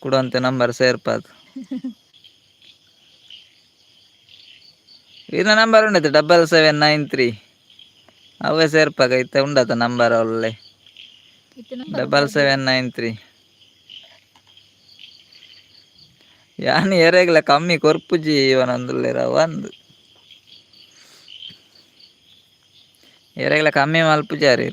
ಕುಡಂತೆ ನಂಬರ್ ಸೇರ್ಪಾದು ಇನ್ನ ನಂಬರ್ ಉಂಡೈತೆ 7793 ಅವೇ ಸೇರ್ಪಾಗ ಇತ್ತೆ ಉಂಡತ ನಂಬರ್ ಒಳ್ಳೆ 7793 ಯಾನಿ ಎರೆಗ್ಲ ಕಮ್ಮಿ ಕೊರ್ಪುಜಿ ಇವನೊಂದುಲ್ಲೆರ ಒಂದು ಎರೆಗ್ಲ ಕಮ್ಮಿ ಮಲ್ಪುಜಾರಿ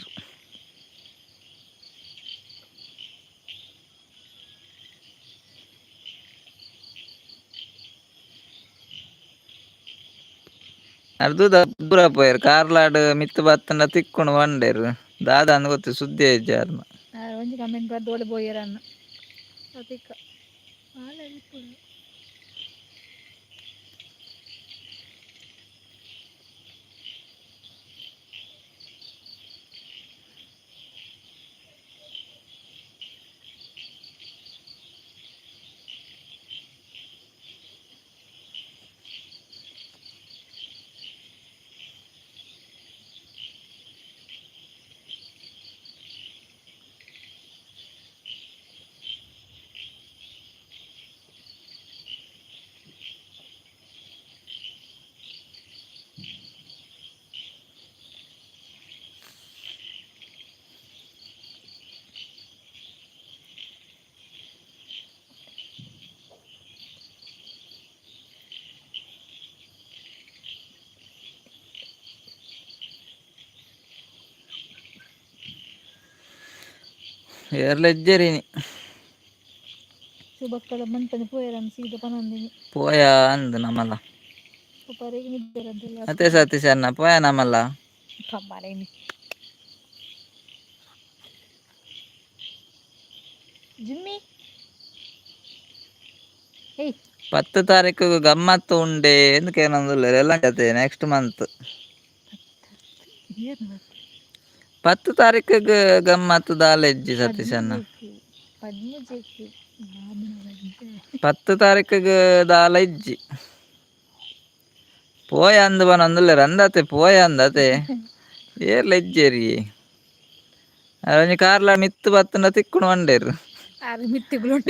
ಅರ್ದು ದೂರ ಪೋಯರ್ ಕಾರ್ಲಾಡ್ ಮಿತ್ತು ಬತ್ತಂಡ ತಿಕ್ಕೊಂಡು ಬಂಡೇರು ದಾದಾ ಅಂದ್ ಗೊತ್ತು ಸುದ್ದಿ ಇಜ್ಜಾರ್ನ ಒಂಜಿ ಕಮೆಂಟ್ ಬರ್ದು ಓಡಿ ಬೋಯರನ್ನ ಅದಿಕ್ಕ ಆಳ ಇಪ್ಪುಡು ಏರ್ಲೆಜ್ಜೆರಿನಿ ಸುಬಕ್ಕಳ ಮಂತನೆ ಪೋಯರನ್ನ ಸೀದ ಪನೊಂದಿನಿ ಪೋಯ ಅಂದ್ ನಮ್ಮಲ್ಲ ಪರಿಗೆ ನಿದ್ದರಂತೆಲ್ಲ ಮತ್ತೆ ಸತೀಶ್ ಅಣ್ಣ ಪೋಯ ನಮ್ಮಲ್ಲ ಕಬ್ಬಾರೇನಿ ಜಿಮ್ಮಿ ಏಯ್ 10 ತಾರೀಕು ಗಮ್ಮತ್ತು ಉಂಡೆ ಎಂದು ಕೇನೊಂದುಲ್ಲೆರ್ ಎಲ್ಲ ಜೊತೆ ನೆಕ್ಸ್ಟ್ ಮಂತ್ ಏನು 10 ತಾರೀಕಿಗೆ ಗಮ್ಮತ್ತು ದಾಲೆಜ್ಜಿ ಸತೀಶ್ ಅಣ್ಣ. ಪದ್ಮಜಕ್ಕೆ 10 ತಾರೀಕಿಗೆ ದಾಲ ಇಜ್ಜಿ ಪೋಯ ಅಂದು ಬನೊಂದುಲ್ಲೆ ರಂದತೆ ಪೋಯ ಅಂದತೆ ಏರ್ಲ ಇಜ್ಜೇರಿ ಅವನಿ ಕಾರ್ಲ ಮಿತ್ತು ಬತ್ತನ ತಿಕ್ಕುಣು ಒಂಡೇರು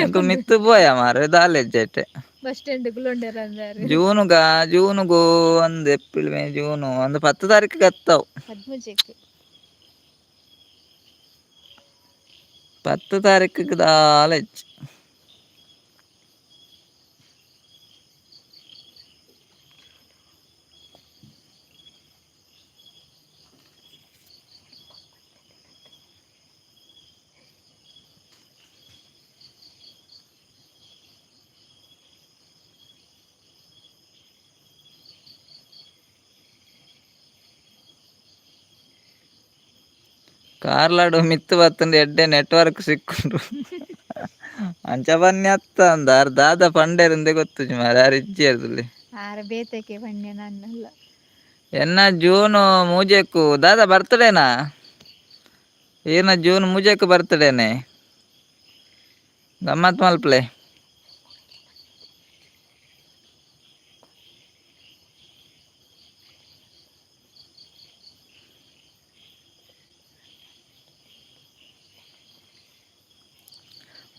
ಎಂಕುಲು ಮಿತ್ತು ಪೋಯ ಮಾರೆ ದಾಲ ಇಜ್ಜೆಟ್ಟೆ ಬಸ್ ಸ್ಟ್ಯಾಂಡ್ ಗುಲೊಂಡೇರ ಅಂದಾರು ಜೂನುಗು ಒಂದು ಏಪ್ರಿಲ್ ಮೇ ಜೂನು ಒಂದು 10 ತಾರೀಕಿಗೆ ಹತ್ತವು ಪದ್ಮಜಕ್ಕೆ 10 ತಾರೀಕಿಗೆ ದಾಲ ಇಜ್ಜಿ. ಕಾರ್ಲಾಡು ಮಿತ್ತು ಬತ್ತಂದು ಎಡ್ಡೆ ನೆಟ್ವರ್ಕ್ ಸಿಕ್ಕೊಂಡು ಅಂಚ ಬನ್ನಿ ಅತ್ತ ಅಂದಾರ್ ದಾದ ಪಂಡೇರಿಂದೆ ಗೊತ್ತು ಮಾರ ಯಾರು ಇಜ್ಜಿ ಇರ್ದಲ್ಲಿ ಬೇತಕ್ಕೆ ಪಂಡೆ ನನ್ನಲ್ಲ ಎನ್ನ ಜೂನು ಮೂಜೆಕ್ಕು ದಾದ ಬರ್ತಡೇನಾ ಏನ ಜೂನ್ ಮೂಜೆಕ್ಕು ಬರ್ತಡೇನೆ ಗಮ್ಮತ್ ಮಲ್ಪ್ಲೆ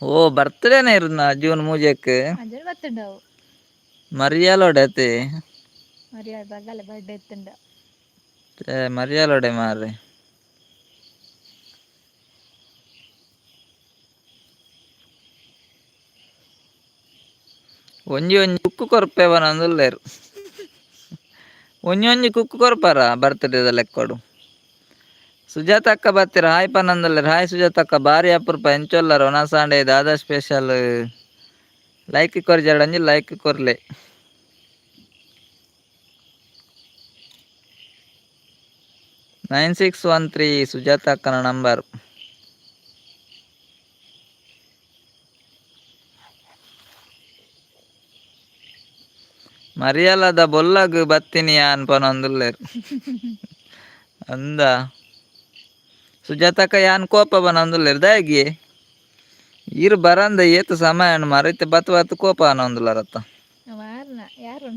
ಓ ಬರ್ತಡೇನೆ ಇರುന്ന ಜೂನ್ ಮೂಜೆಕ್ ಮರಿಯಾಲೋಡೆ ಮರಿಯಾಲೋಡೆ ಮಾರ್ರೆ ಒಂಜಿ ಕುಕ್ಕು ಕೊರ್ಪೆವನ ಅಂದುಲ್ಲೇರು ಒಂಜಿ ಕುಕ್ಕು ಕೊರ್ಪಾರ ಬರ್ತ್ಡೇದ ಲೆಕ್ಕೊಡು ಸುಜಾತ ಅಕ್ಕ ಬರ್ತೀರ ಹಾಯ್ ಪನ್ನಂದಲ್ಲೇರು ಹಾಯ್ ಸುಜಾತ ಅಕ್ಕ ಭಾರಿ ಅಪರೂಪ ಎಂಚೊಲ್ಲರು ಒನ ಸಾಂಡೆ ದಾದಾ ಸ್ಪೆಷಲ್ ಲೈಕ್ ಕೊರ್ಜಾಡಂಜಿ ಲೈಕ್ ಕೊರ್ಲೆ 9613 ಸುಜಾತ ಅಕ್ಕನ ನಂಬರ್. ಮರಿಯಲ್ಲದ ಬೊಲ್ಲಗ್ ಬತ್ತಿನಿ ಅನ್ಪನೊಂದುಲ್ಲೇರು ಅಂದ ಸುಜಾತಕ್ಕ ಯಾನ್ ಕೋಪ ಬನೊಂದುಲ್ಲೇರು ದಾಗಿ ಇರು ಬರಂದ ಏತು ಸಮಯ ಮರೈತೆ ಬತ್ ಬತ್ ಕೋಪ ಅನ್ನೊಂದುಲ್ಲರತ್ತ ಯಾರು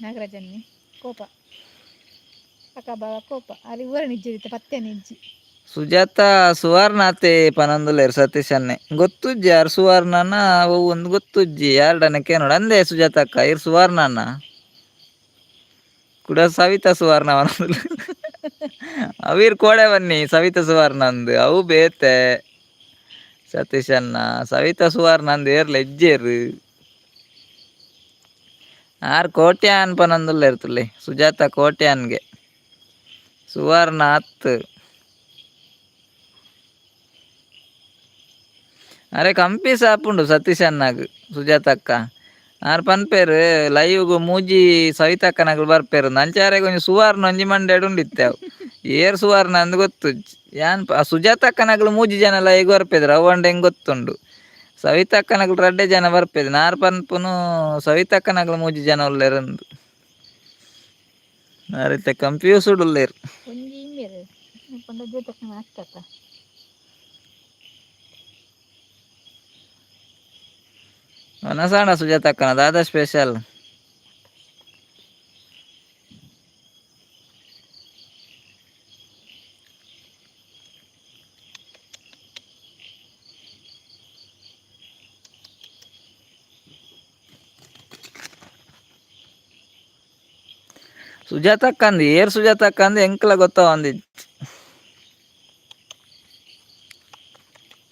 ನಾಗರಾಜನ್ನಿ ಕೋಪ ಅಕ್ಕ ಬಾವ ಕೋಪ ಅಲ್ಲಿ ಊರ ನಿಜ್ಜಿ ಪತ್ತೆ ನಿಜ್ಜಿ ಸುಜಾತ ಸುವರ್ಣತೆ ಪನೊಂದುಲ್ಲೇರು ಸತೀಶ್ ಅನ್ನೆ ಗೊತ್ತುಜ್ಜಿ ಯಾರು ಸುವರ್ಣನ ಒಂದು ಗೊತ್ತುಜ್ಜಿ ಯಾರ್ಡನಕ್ಕೆ ನೋಡ ಅಂದೆ ಸುಜಾತ ಅಕ್ಕ ಇರು ಸುವರ್ಣನ ಕೂಡ ಸವಿತಾ ಸುವರ್ಣ ಅವೀರ್ ಕೋಡೆ ಬನ್ನಿ ಸವಿತಾ ಸುವರ್ಣ ಅಂದು ಅವು ಬೇತೆ ಸತೀಶ್ ಅನ್ನ ಸವಿತಾ ಸುವರ್ಣ ಅಂದು ಏರ್ಲ ಎಜ್ಜೇರು ಆರ್ ಕೋಟ್ಯಾನ್ ಪನೊಂದುಲ್ಲ ಇರ್ತಲ್ಲಿ ಸುಜಾತ ಕೋಟ್ಯಾನ್ಗೆ ಸುವರ್ಣ 10 ಅರೆ ಕಂಪಿ ಸಾಪುಂಡು ಸತೀಶ್ ಅನ್ನಾಗ್ ಸುಜಾತ ಅಕ್ಕ ಆರ್ ಪನ್ಪೇರು ಲೈವ್ಗು ಮೂಜಿ ಸವಿತಕ್ಕನಗಳು ಬರ್ಪೇರು ನಂಚಾರೆಗೆ ಒಂಜಿ ಸುವರ್ಣ ಒಂಜಿ ಮಂಡೆಡು ಉಂಡಿತ್ತೇವು ಏರ್ ಸುವರ್ಣ ಅಂದ್ ಗೊತ್ತು ಯಾನ್ ಸುಜಾತಕ್ಕನಗಳು ಮೂಜಿ ಜನ ಲೈವ್ ಬರ್ಪೇದ್ರು ಅವಂಡೆ ಹೆಂಗ್ ಗೊತ್ತುಂಡು ಸವಿತಕ್ಕನಗಳು ರಡ್ಡೆ ಜನ ಬರ್ಪೇದು ನಾರ್ ಪನ್ಪುನು ಸವಿತಕ್ಕನಗಳು ಮೂಜಿ ಜನ ಉಲ್ಲೇರಂದು ಅರಿತೆ ಕಂಪ್ಯೂಸ್ಡ್ ಉಲ್ಲೇರು ಒನಸಾಣ ಸುಜಾತಕ್ಕನ ದಾದಾ ಸ್ಪೆಷಲ್ ಸುಜಾತಕ್ಕಂದು ಏರ್ ಸುಜಾತಕ್ಕಂದು ಎಂಕ್ಲ ಗೊತ್ತಾವ ಅಂದಿ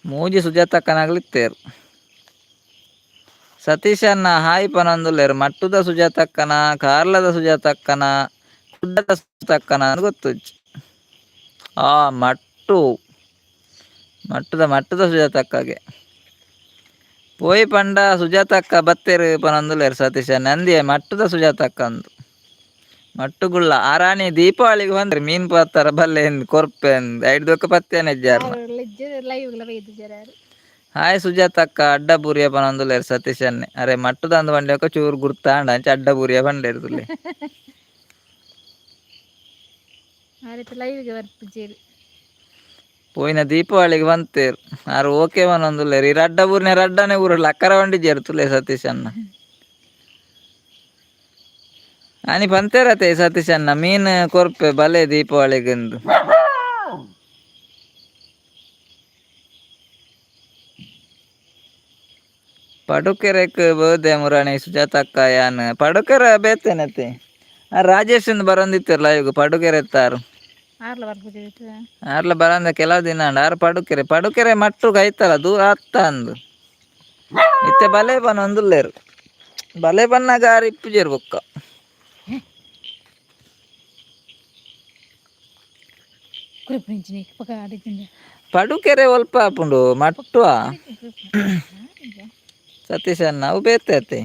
ಮೂಜಿ ಸುಜಾತಕ್ಕನಾಗ್ಲಿತ್ತೇರು ಸತೀಶ್ ಅನ್ನ ಹಾಯ್ ಪನೊಂದುಲ್ಲೇರು ಮಟ್ಟುದ ಸುಜಾತಕ್ಕನ ಕಾರ್ಲದ ಸುಜಾತಕ್ಕನ ಕುಡ್ಡದ ಸುಜಾತಕ್ಕನ ಅಂತ ಗೊತ್ತು ಮಟ್ಟುದ ಸುಜಾತಕ್ಕಗೆ ಪೋಯ್ ಪಂಡ ಸುಜಾತಕ್ಕ ಬತ್ತೇರು ಪನೊಂದುಲ್ಲೇರು ಸತೀಶ್ ಅನ್ನ ಅಂದಿಯೇ ಮಟ್ಟುದ ಸುಜಾತಕ್ಕ ಅಂದು ಮಟ್ಟುಗುಳ್ಳ ಆರಾಣಿ ದೀಪಾವಳಿಗೆ ಬಂದ್ರಿ ಮೀನ್ ಪಾತಾರ ಬಲ್ಲೆ ಕೊರ್ಪೆ ಐದು ದೊಕ್ಕ ಪತ್ತೇನೆ ಹಾಯ್ ಸುಜಾತ ಅಕ್ಕ ಅಡ್ಡ ಬೂರಿಯ ಪನೊಂದುಲ್ಲೇರು ಸತೀಶ್ ಅನ್ನೆ ಅರೆ ಮಟ್ಟದ ಅಂದು ಬಂಡೆ ಒಕ್ಕ ಚೂರು ಗುರ್ತಾಂಡ ಅಂಚ ಅಡ್ಡ ಬೂರಿಯ ಬಂಡೇರುದುಲ್ಲೆ ಆ ರೀತಿ ಲೈವ್ಗೆ ಬರ್ಪುಜೇರಿ పోయిన దీపావళికి వంతేరు ఆరు ఓకే అని అందులేరు ఈ రడ్డ ఊరినే రడ్డనే ఊరు అక్కర వండి చేరుతులే సతీష్ అన్న అని పంతేరతే సతీష్ అన్న ಮೀನ್ ಕೊರ್ಪೆ ಬಲೆ ದೀಪಾವಳಿಗೆಂದು ಪಡುಕೆರೆಕ್ ಬೋದೆ ಮುರಾಣಿ ಸುಜಾತಕ್ಕ ಯಾನ್ ಪಡುಕೆರೆ ಬೇತೇನತೆ ಆ ರಾಜೇಶ್ ಬರಂದಿತ್ತಿರಲ್ಲ ಈಗ ಪಡುಕೆರೆ ಎತ್ತಾರು ಆರ್ಲ ಬರ್ಪುಜೇರಿ ಆರ್ಲ ಬರಂದ ಕೆಲವು ದಿನ ಆರು ಪಡುಕೆರೆ ಮಟ್ಟುಗೆ ಐತಲ್ಲ ದೂರ ಹತ್ತ ಅಂದು ಇತ್ತೆ ಬಲೆ ಬನ್ ಒಂದುಲ್ಲೇರು ಬಲೆ ಬನ್ನಾಗ ಆರು ಇಪ್ಪುಜೇರು ಬೊಕ್ಕ ಪಡುಕೆರೆ ಒಲ್ಪ ಆಪುಂಡು ಮಟ್ಟುವ ಸತೀಶ್ ಅನ್ನ ಅವು ಬೇತೈತೆ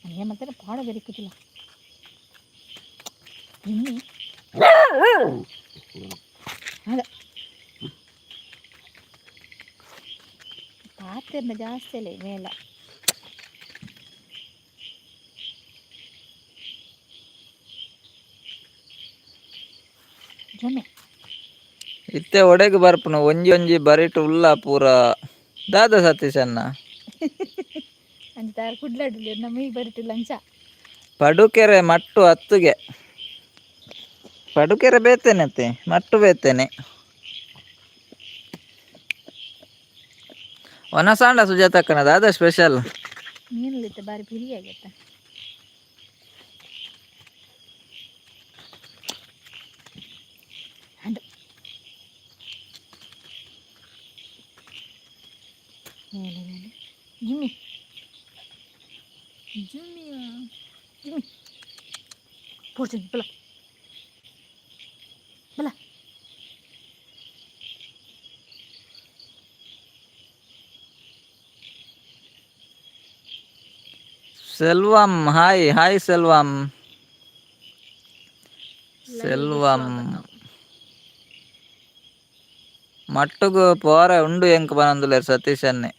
ನನಗೆ ಮತ್ತೆ ಪಾಡ ಬೆರಿಕುತ್ತಿಲ್ಲ ಪಾತ್ರೆನ ಜಾಸ್ತಿ ಅಲ್ಲ ಮೇಲ ಜೊಮ್ಮೆ ಇತ್ತೆ ಒಡೆಗೆ ಬರ್ಪುನು ಒಂಜಿ ಒಂಜಿ ಬರಿಟ್ ಉಲ್ಲ ಪೂರ ದಾದ ಸತೀಶ್ ಅನ್ನ ಅಂತ ಕುಡ್ಲಾಡ್ಲಿ ನಮಗೆ ಬರಿಟಿಲ್ಲ ಅಂಚ ಪಡುಕೆರೆ ಮಟ್ಟು ಹತ್ತುಗೆ ಪಡುಕೆರೆ ಬೇತೇನತ್ತೆ ಮಟ್ಟು ಬೇತೇನೆ ಒನಸಾಂಡ ಸುಜಾತಕ್ಕನ ದಾದ ಸ್ಪೆಷಲ್ ಮೀನಲ್ಲಿತ್ತೆ ಬಾರಿ ಪಿರಿ ಆಗತ್ತೆ ಜಿಮ್ಮಿ ಜಿಮ್ಮಿಯ ಜಿಮ್ಮಿ ಪೋರ್ಚುನ್ ಬಲ ಬಲ ಸೆಲ್ವಂ ಹಾಯ್ ಹಾಯ್ ಸೆಲ್ವಂ ಸೆಲ್ವಂ ಮಟ್ಟುಗು ಪೋರ ಉಂಡು ಎಂಕ್ ಬನಂದುಲೇರು ಸತೀಶ್ ಅನ್ನೆ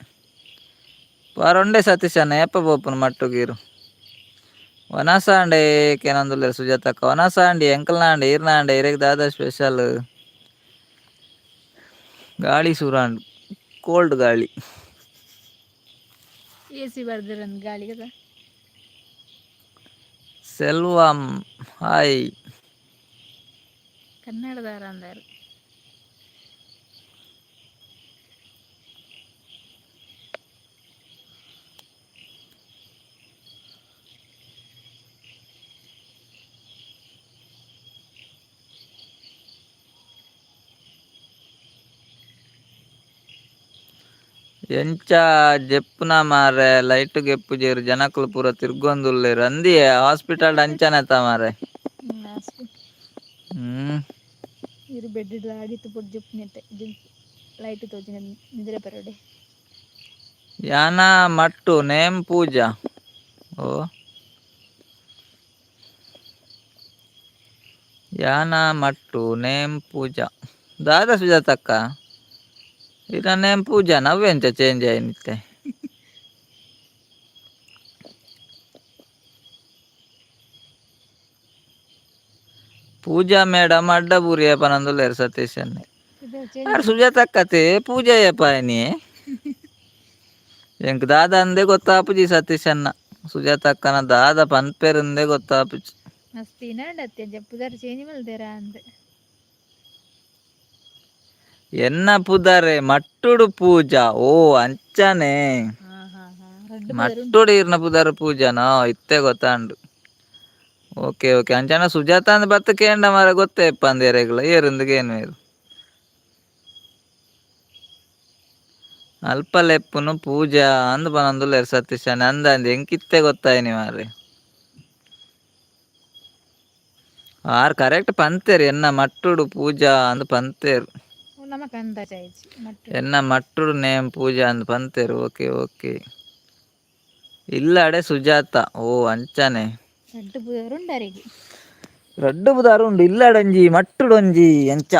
ಪೋರ ಉಂಡೆ ಸತೀಶ್ ಅನ್ನ ಎಪ್ಪ ಪೋಪುನು ಮಟ್ಟುಗೀರು ವನಸಾಂಡೆ ಕೇನಂದುಲೇರು ಸುಜಾತಕ್ಕ ವನಸಾಂಡಿ ಎಂಕಲ್ನಾಂಡೆ ಈರ್ನಾಂಡೆ ಇರೆಗ್ ದಾದ ಸ್ಪೆಷಲ್ ಗಾಳಿ ಸುರಾಂಡು ಕೋಲ್ಡ್ ಗಾಳಿ ಎಸಿ ಬರ್ದಿರಂದು ಗಾಳಿ కదా ಸೆಲ್ವಂ ಹಾಯ್ ಕನ್ನಡದಾರ ಅಂದಾರು ಎಂಚ ಜೆಪ್ಪುನ ಮಾರೆ ಲೈಟ್ ಗೆಪ್ಪುಜೇರು ಜನಕುಲು ಪೂರ ತಿರ್ಗೊಂದುಲ್ಲೇರು ಅಂದಿ ಹಾಸ್ಪಿಟಲ್ ಅಂಚನೆತ ಮಾರೆ ಇರು ಬೆಡ್ ಆಡಿತ್ತು ಪೊಡ್ ಜುಪ್ನೆಟ್ಟೆ ಲೈಟ್ ತೋಚಿನ ನಿದ್ರೆ ಪರಡೆ ಯಾನ ಮಟ್ಟು ನೇಮ್ ಪೂಜಾ ಓ ಯಾನ ಮಟ್ಟು ನೇಮ್ ಪೂಜಾ ದಾದ ಸುಜಾತಕ್ಕ ಇದ ನೇಮ್ ಪೂಜಾ ನವ್ವೆಂಚ ಚೇಂಜ್ ಆಯ್ನಿತ್ತೆ ಪೂಜಾ ಮೇಡಮ್ ಅಡ್ಡ ಬೂರಿಯ ಪನಂದುಲೇರು ಸತೀಶ್ ಅನ್ನೆ ಸುಜಾತಕ್ಕತೆ ಪೂಜೆಯ ಪಾಯನಿ ಎಂಕ್ ದಾದ ಅಂದೇ ಗೊತ್ತಾಪುಜಿ ಸತೀಶ್ ಅನ್ನ ಸುಜಾತಕ್ಕನ ದಾದ ಪನ್ಪೇರಂದೇ ಗೊತ್ತಾಪುಜಿ ಮಸ್ತಿನ ಡತ್ತೆ ಜಪ್ಪುದಾರ ಚೇಂಜ್ ಮಲ್ದೇರ ಅಂದೆ ಎನ್ನ ಪುದಾರೆ ಮಟ್ಟುಡು ಪೂಜಾ ಓ ಅಂಚನೆ ಮಟ್ಟುಡು ಇರ್ನ ಪುದಾರ ಪೂಜಾನೋ ಇತ್ತೆ ಗೊತ್ತಾಂಡು ಓಕೆ ಓಕೆ ಅಂಚನ ಸುಜಾತ ಅಂದ್ ಬತ್ತ ಕೇಂಡ ಮಾರ ಗೊತ್ತೇ ಪಂದೇರೆಗ್ಲ ಏರುಂದಿಗೇನು ಏರು ಅಲ್ಪ ಲೆಪ್ಪುನು ಪೂಜಾ ಅಂದ್ ಪನಂದುಲೇರು ಸತೀಶ್ ಅಂದ ಅಂದ್ ಎಂಕಿತ್ತೆ ಗೊತ್ತಾಯ್ನಿ ಮಾರೆ ಆರ್ ಕರೆಕ್ಟ್ ಪಂತೇರು ಎನ್ನ ಮಟ್ಟುಡು ಪೂಜಾ ಅಂದ್ ಪಂತೇರು ಎನ್ನ ಮಟ್ಟುಡು ನೇಮ್ ಪೂಜಾ ಅಂದ್ ಪಂತೇರು ಓಕೆ ಓಕೆ ಇಲ್ಲಡೆ ಸುಜಾತ ಓ ಅಂಚನೆ ರಡ್ಡು ಬುದಾರು ಉಂಡು ಇಲ್ಲಡಂಜಿ ಮಟ್ಟುಡೊಂಜಿ ಎಂಚ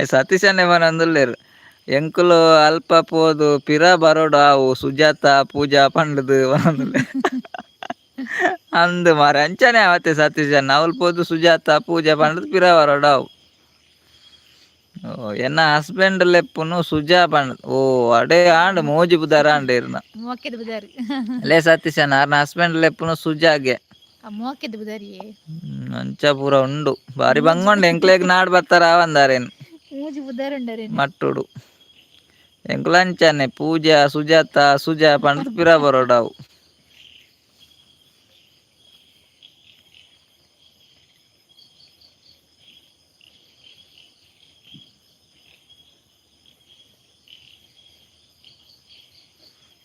సతీష్ అనే మన అందులో లేరు. ఎంకులు అల్ప పోదు పిరా బరోడా ಸುಜಾತ ಪೂಜಾ ಪಂಡದು ಒಂದೊಂದು ಅಂದು ಮಾರೆ ಅಂಚನೆ ಅವತ್ತೆ ಸತೀಶ್ ಅನ್ನ ಅವಳು ಪೋದು ಸುಜಾತ ಪೂಜಾ ಪಂಡದು ಪಿರಾ ಬರೋಡಾವು ಎನ್ನ ಹಸ್ಬೆಂಡ್ ಲೆಪ್ಪುನು ಸುಜಾ ಪಂಡದು ಓ ಅಡೆ ಆಂಡ್ ಮೋಜಿ ಬುದಾರ ಅಂಡೇರ್ನ ಮೋಕೆದ ಬುದಾರಿ ಲೇ ಸತೀಶ್ ಅನ್ನ ಆರ್ನ ಹಸ್ಬೆಂಡ್ ಲೆಪ್ಪುನು ಸುಜಾಗೆ ಮೋಕೆದ ಬುದಾರಿ ಅಂಚ ಪೂರ ಉಂಡು ಬಾರಿ ಬಂಗೊಂಡು ಎಂಕ್ಲೆಗ್ ನಾಡ್ ಬತ್ತಾರ ಅವಂದಾರೇನು ಮೂಜಿ ಬುದಾರ ಉಂಡಾರೆ ಮಟ್ಟುಡು ಎಂಕುಲಂಚನೆ ಪೂಜಾ ಸುಜಾತ ಸುಜಾ ಪಂಡದು ಪಿರಾ ಬರೋಡಾವು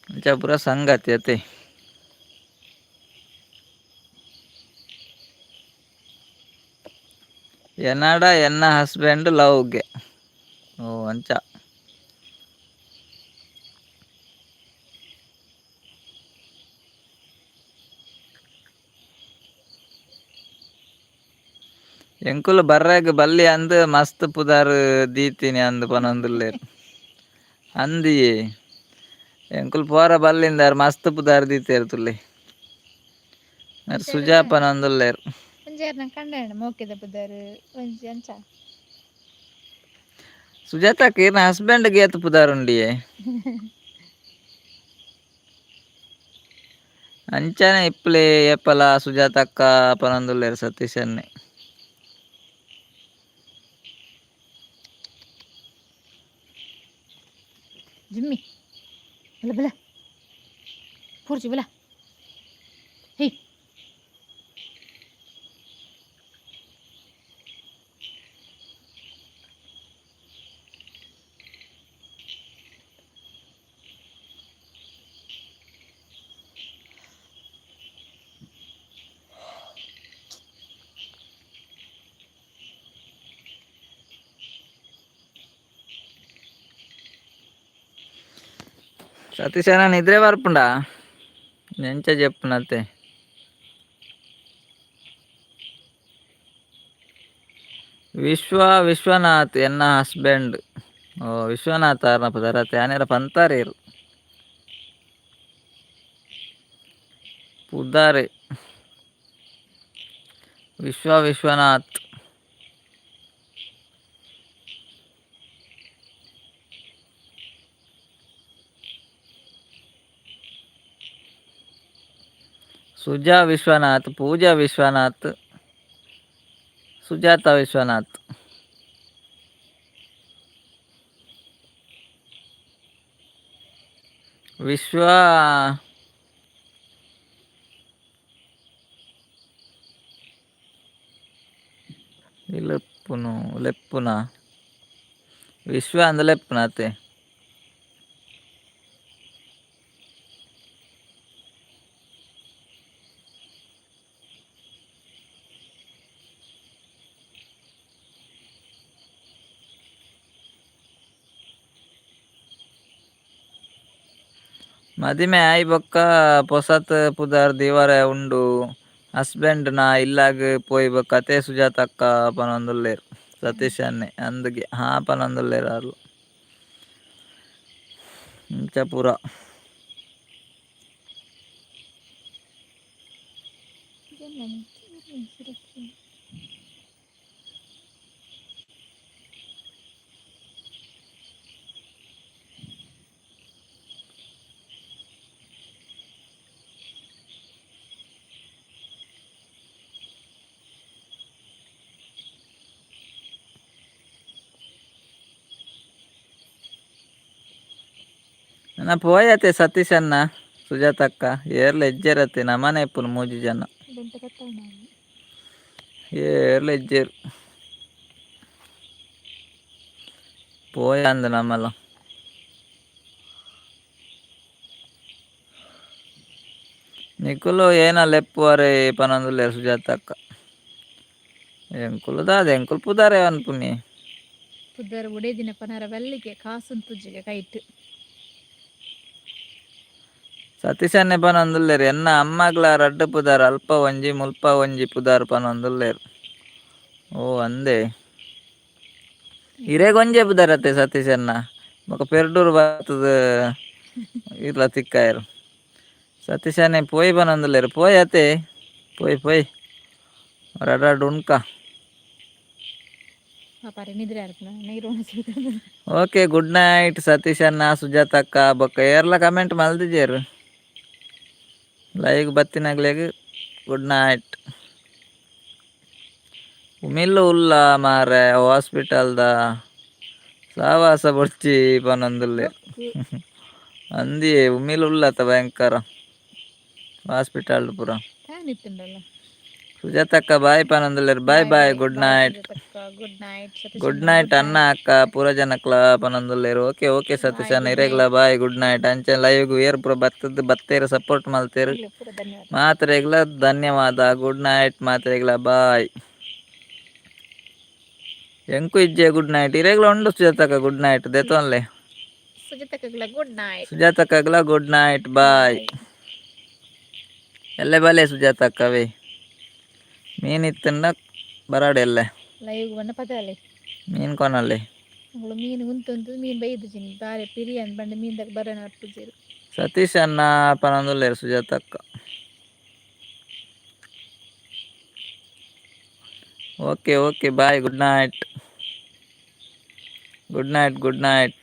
ಅಂಚ ಪೂರ ಸಂಗತಿ ಅತೆ ಎನ್ನಡ ಎನ್ನ ಹಸ್ಬೆಂಡ್ ಲವ್ಗೆ ಓ ಅಂಚ ಎಂಕುಲು ಬರ್ರಾಗ ಬಲ್ಲಿ ಅಂದ್ ಮಸ್ತ್ ಪುದಾರ್ ದೀತೀನಿ ಅಂದ್ ಪನೊಂದುಲ್ಲೇರು ಅಂದಿ ಎಂಕುಲು ಪೋರ ಬಲ್ಲಿಂದಾರ್ ಮಸ್ತ್ ಪುದಾರ್ ದೀತೇರು ತುಲ್ಲಿ ಸುಜಾಪನ ಅಂದುಲ್ಲೇರು ಒಂಜಾರ್ನ ಕಂಡಾಣ ಮೋಕೆದ ಬುದಾರು ಒಂಜಿ ಅಂಚ ಸುಜಾತಕ್ಕೆ ಇರ್ನ ಹಸ್ಬೆಂಡ್ ಗೇತ್ ಪುದಾರ್ ಉಂಡಿಯೇ ಅಂಚನೆ ಇಪ್ಲೆ ಏಪಲ ಸುಜಾತಕ್ಕ ಪನೊಂದುಲ್ಲೇರು ಸತೀಶನ್ನೇ ಜಿಮ್ಮಿ ಬಲ ಬಲ ಪೂರ್ಚಿ ಬಲ ಹೇ సతీష్ అన్న నిద్రే వరపుండా ఎంచ చెప్పునతే ವಿಶ್ವನಾಥ್ ಎನ್ನ ಹಸ್ಬೆಂಡ್ ಓ ವಿಶ್ವನಾಥ್ ಆರ್ನ ಪದರತೆ ಆನೆರ ಪಂತಾರೇರು ಪುದಾರೆ ವಿಶ್ವನಾಥ್ ಸುಜಾ ವಿಶ್ವನಾಥ್ ಪೂಜಾ ವಿಶ್ವನಾಥ್ ಸುಜಾತ ವಿಶ್ವನಾಥ್ ವಿಶ್ವ ಲೆಪ್ಪುನು ಲೆಪ್ಪುನ ವಿಶ್ವ ಅಂದ ಲೆಪ್ಪುನತೆ ಮದಿಮೆ ಆಯ್ ಬೊಕ್ಕ ಪೊಸತ್ ಪುದಾರ್ ದಿವಾರ ಉಂಡು ಹಸ್ಬೆಂಡ್ ನಾ ಇಲ್ಲಾಗ್ ಪೋಯ್ ಬೊಕ್ಕ ಅತೆ ಸುಜಾತಕ್ಕ ಪನೊಂದುಲ್ಲೇರು ಸತೀಶ್ ಅನ್ನೆ ಅಂದ್ಗೆ ಹಾ ಪನೊಂದುಲ್ಲೇರು ಅರ್ಲು ಇಂಚ ಪೂರ ನನ್ನ ಪೋಯತೆ ಸತೀಶ್ ಅನ್ನ ಸುಜಾತಕ್ಕ ಏರ್ಲ ಹೆಜ್ಜೆರತ್ತೆ ನಮನೆ ಇಪ್ಪುನು ಮೂಜಿ ಜನ ಏರ್ಲ ಹೆಜ್ಜೆರು పోయా అంది నమ్మల నికులు ಏನ ಲೆಪ್ಪುವರೆ ಪನೊಂದುಲ್ಲೆ ಸುಜಾತಕ್ಕ ಎಂಕುಲು ದಾದ ಎಂಕುಲು ಪುದಾರೆ ಅನ್ಪುನಿ ಪುದರ್ ಒಡೆ ದಿನ ಪನರ ಬೆಲ್ಲಿಗೆ ಕಾಸುನ್ ತುಜ್ಜಿಗೆ ಕೈಟ್ ಸತೀಶನ್ನೆ ಪನೊಂದುಲ್ಲೆರ್ ಎನ್ನ ಅಮ್ಮಗ್ಲ ರಡ್ಡು ಪುದಾರ್ ಅಲ್ಪ ಒಂಜಿ ಮುಲ್ಪ ಒಂಜಿ ಪುದಾರ್ ಪನೊಂದುಲ್ಲೆರ್ ಓ ಅಂದೆ ಇರೆಗೊಂಜೆ ಪುದಾರತ್ತೆ ಸತೀಶನ್ನ ಬೊಕ ಪೆರ್ಡೂರು ಬತ್ತದ ಇರ್ಲ ತಿಕ್ಕಾಯರು ಸತೀಶನ್ನೆ ಪೋಯಿ ಪನೊಂದುಲ್ಲೆರ್ ಪೋಯ್ ಅತೆ ಪೋಯ್ ಪೋಯ್ ರಡ್ಡು ಉಣ್ಕ ಪಾಪಾರೆ ನಿದ್ರೆ ಆಡ್ಪುನ ನೀರು ಓಕೆ ಗುಡ್ ನೈಟ್ ಸತೀಶ್ ಅನ್ನ ಸುಜಾತಕ್ಕ ಬೊಕ್ಕ ಏರ್ಲ ಕಮೆಂಟ್ ಮಲ್ದಿಜೇರು ಲೈವ್ ಬತ್ತಿನಾಗ್ಲೆಗ್ ಗುಡ್ ನೈಟ್ ಉಮಿಲ್ಲು ಉಲ್ಲ ಮಾರೆ ಹಾಸ್ಪಿಟಲ್ದ ಸಾವಾಸ ಬೊಡ್ಚಿ ಪನೊಂದುಲ್ಲೆ ಅಂದಿ ಉಮಿಲ್ ಉಲ್ಲತ ಭಯಂಕರ ಹಾಸ್ಪಿಟಲ್ ಪೂರ ಕಾಣಿತ್ತುಂಡಲ್ಲ ಸುಜಾತಕ್ಕ ಬಾಯ್ ಪನೊಂದುಲ್ಲೆರ್ bye bye good night good night good night ಅನ್ನ ಅಕ್ಕ ಪೂರ ಜನಕ್ಲ ಪನೊಂದುಲ್ಲೆರ್ ಓಕೆ ಓಕೆ ಸತೀಶ್ ಅನ್ನ ಇರೆಗ್ಲ ಬಾಯ್ ಗುಡ್ ನೈಟ್ ಅಂಚೆ ಲೈವ್ ಏರ್ ಪೂರ ಬತ್ತದ ಬತ್ತೇರು ಸಪೋರ್ಟ್ ಮಲ್ತೇರು ಪೂರ ಧನ್ಯವಾದ ಮಾತ್ರೆಗ್ಲ ಧನ್ಯವಾದ ಗುಡ್ ನೈಟ್ ಮಾತ್ರೆಗ್ಲ ಬಾಯ್ ಎಂಕು ಇಜ್ಜೆ ಗುಡ್ ನೈಟ್ ಇರೆಗ್ಲ ಉಂಡು ಸುಜಾತಕ್ಕ ಗುಡ್ ನೈಟ್ ದೆತೊನ್ಲೆ ಸುಜಾತಕ್ಕಗ್ಲ ಗುಡ್ ನೈಟ್ ಸುಜಾತಕ್ಕಗ್ಲ ಗುಡ್ ನೈಟ್ ಬಾಯ್ ಎಲ್ಲೆ ಬಲೆ ಸುಜಾತಕ್ಕವೇ ಮೀನಿತ್ತಂಡ ಬರಾಡೆಲ್ಲೆ ಲೈವ್ ಬಣ್ಣ ಪದಾಲೆ ಮೀನು ಕೊನಲ್ಲೆ ಅವಳು ಮೀನು ಉಂಟು ಮೀನು ಬೈದು ಚಿನಿ ಬಾರೆ ಪಿರಿಯನ್ ಬಂಡ ಮೀನ್ ದಾಗ ಬರೋಣ ಅರ್ಪುಜೇರು ಸತೀಶ್ ಅನ್ನ ಪನೊಂದುಲ್ಲೆರ್ ಸುಜಾತಕ್ಕ okay okay bye good night good night good night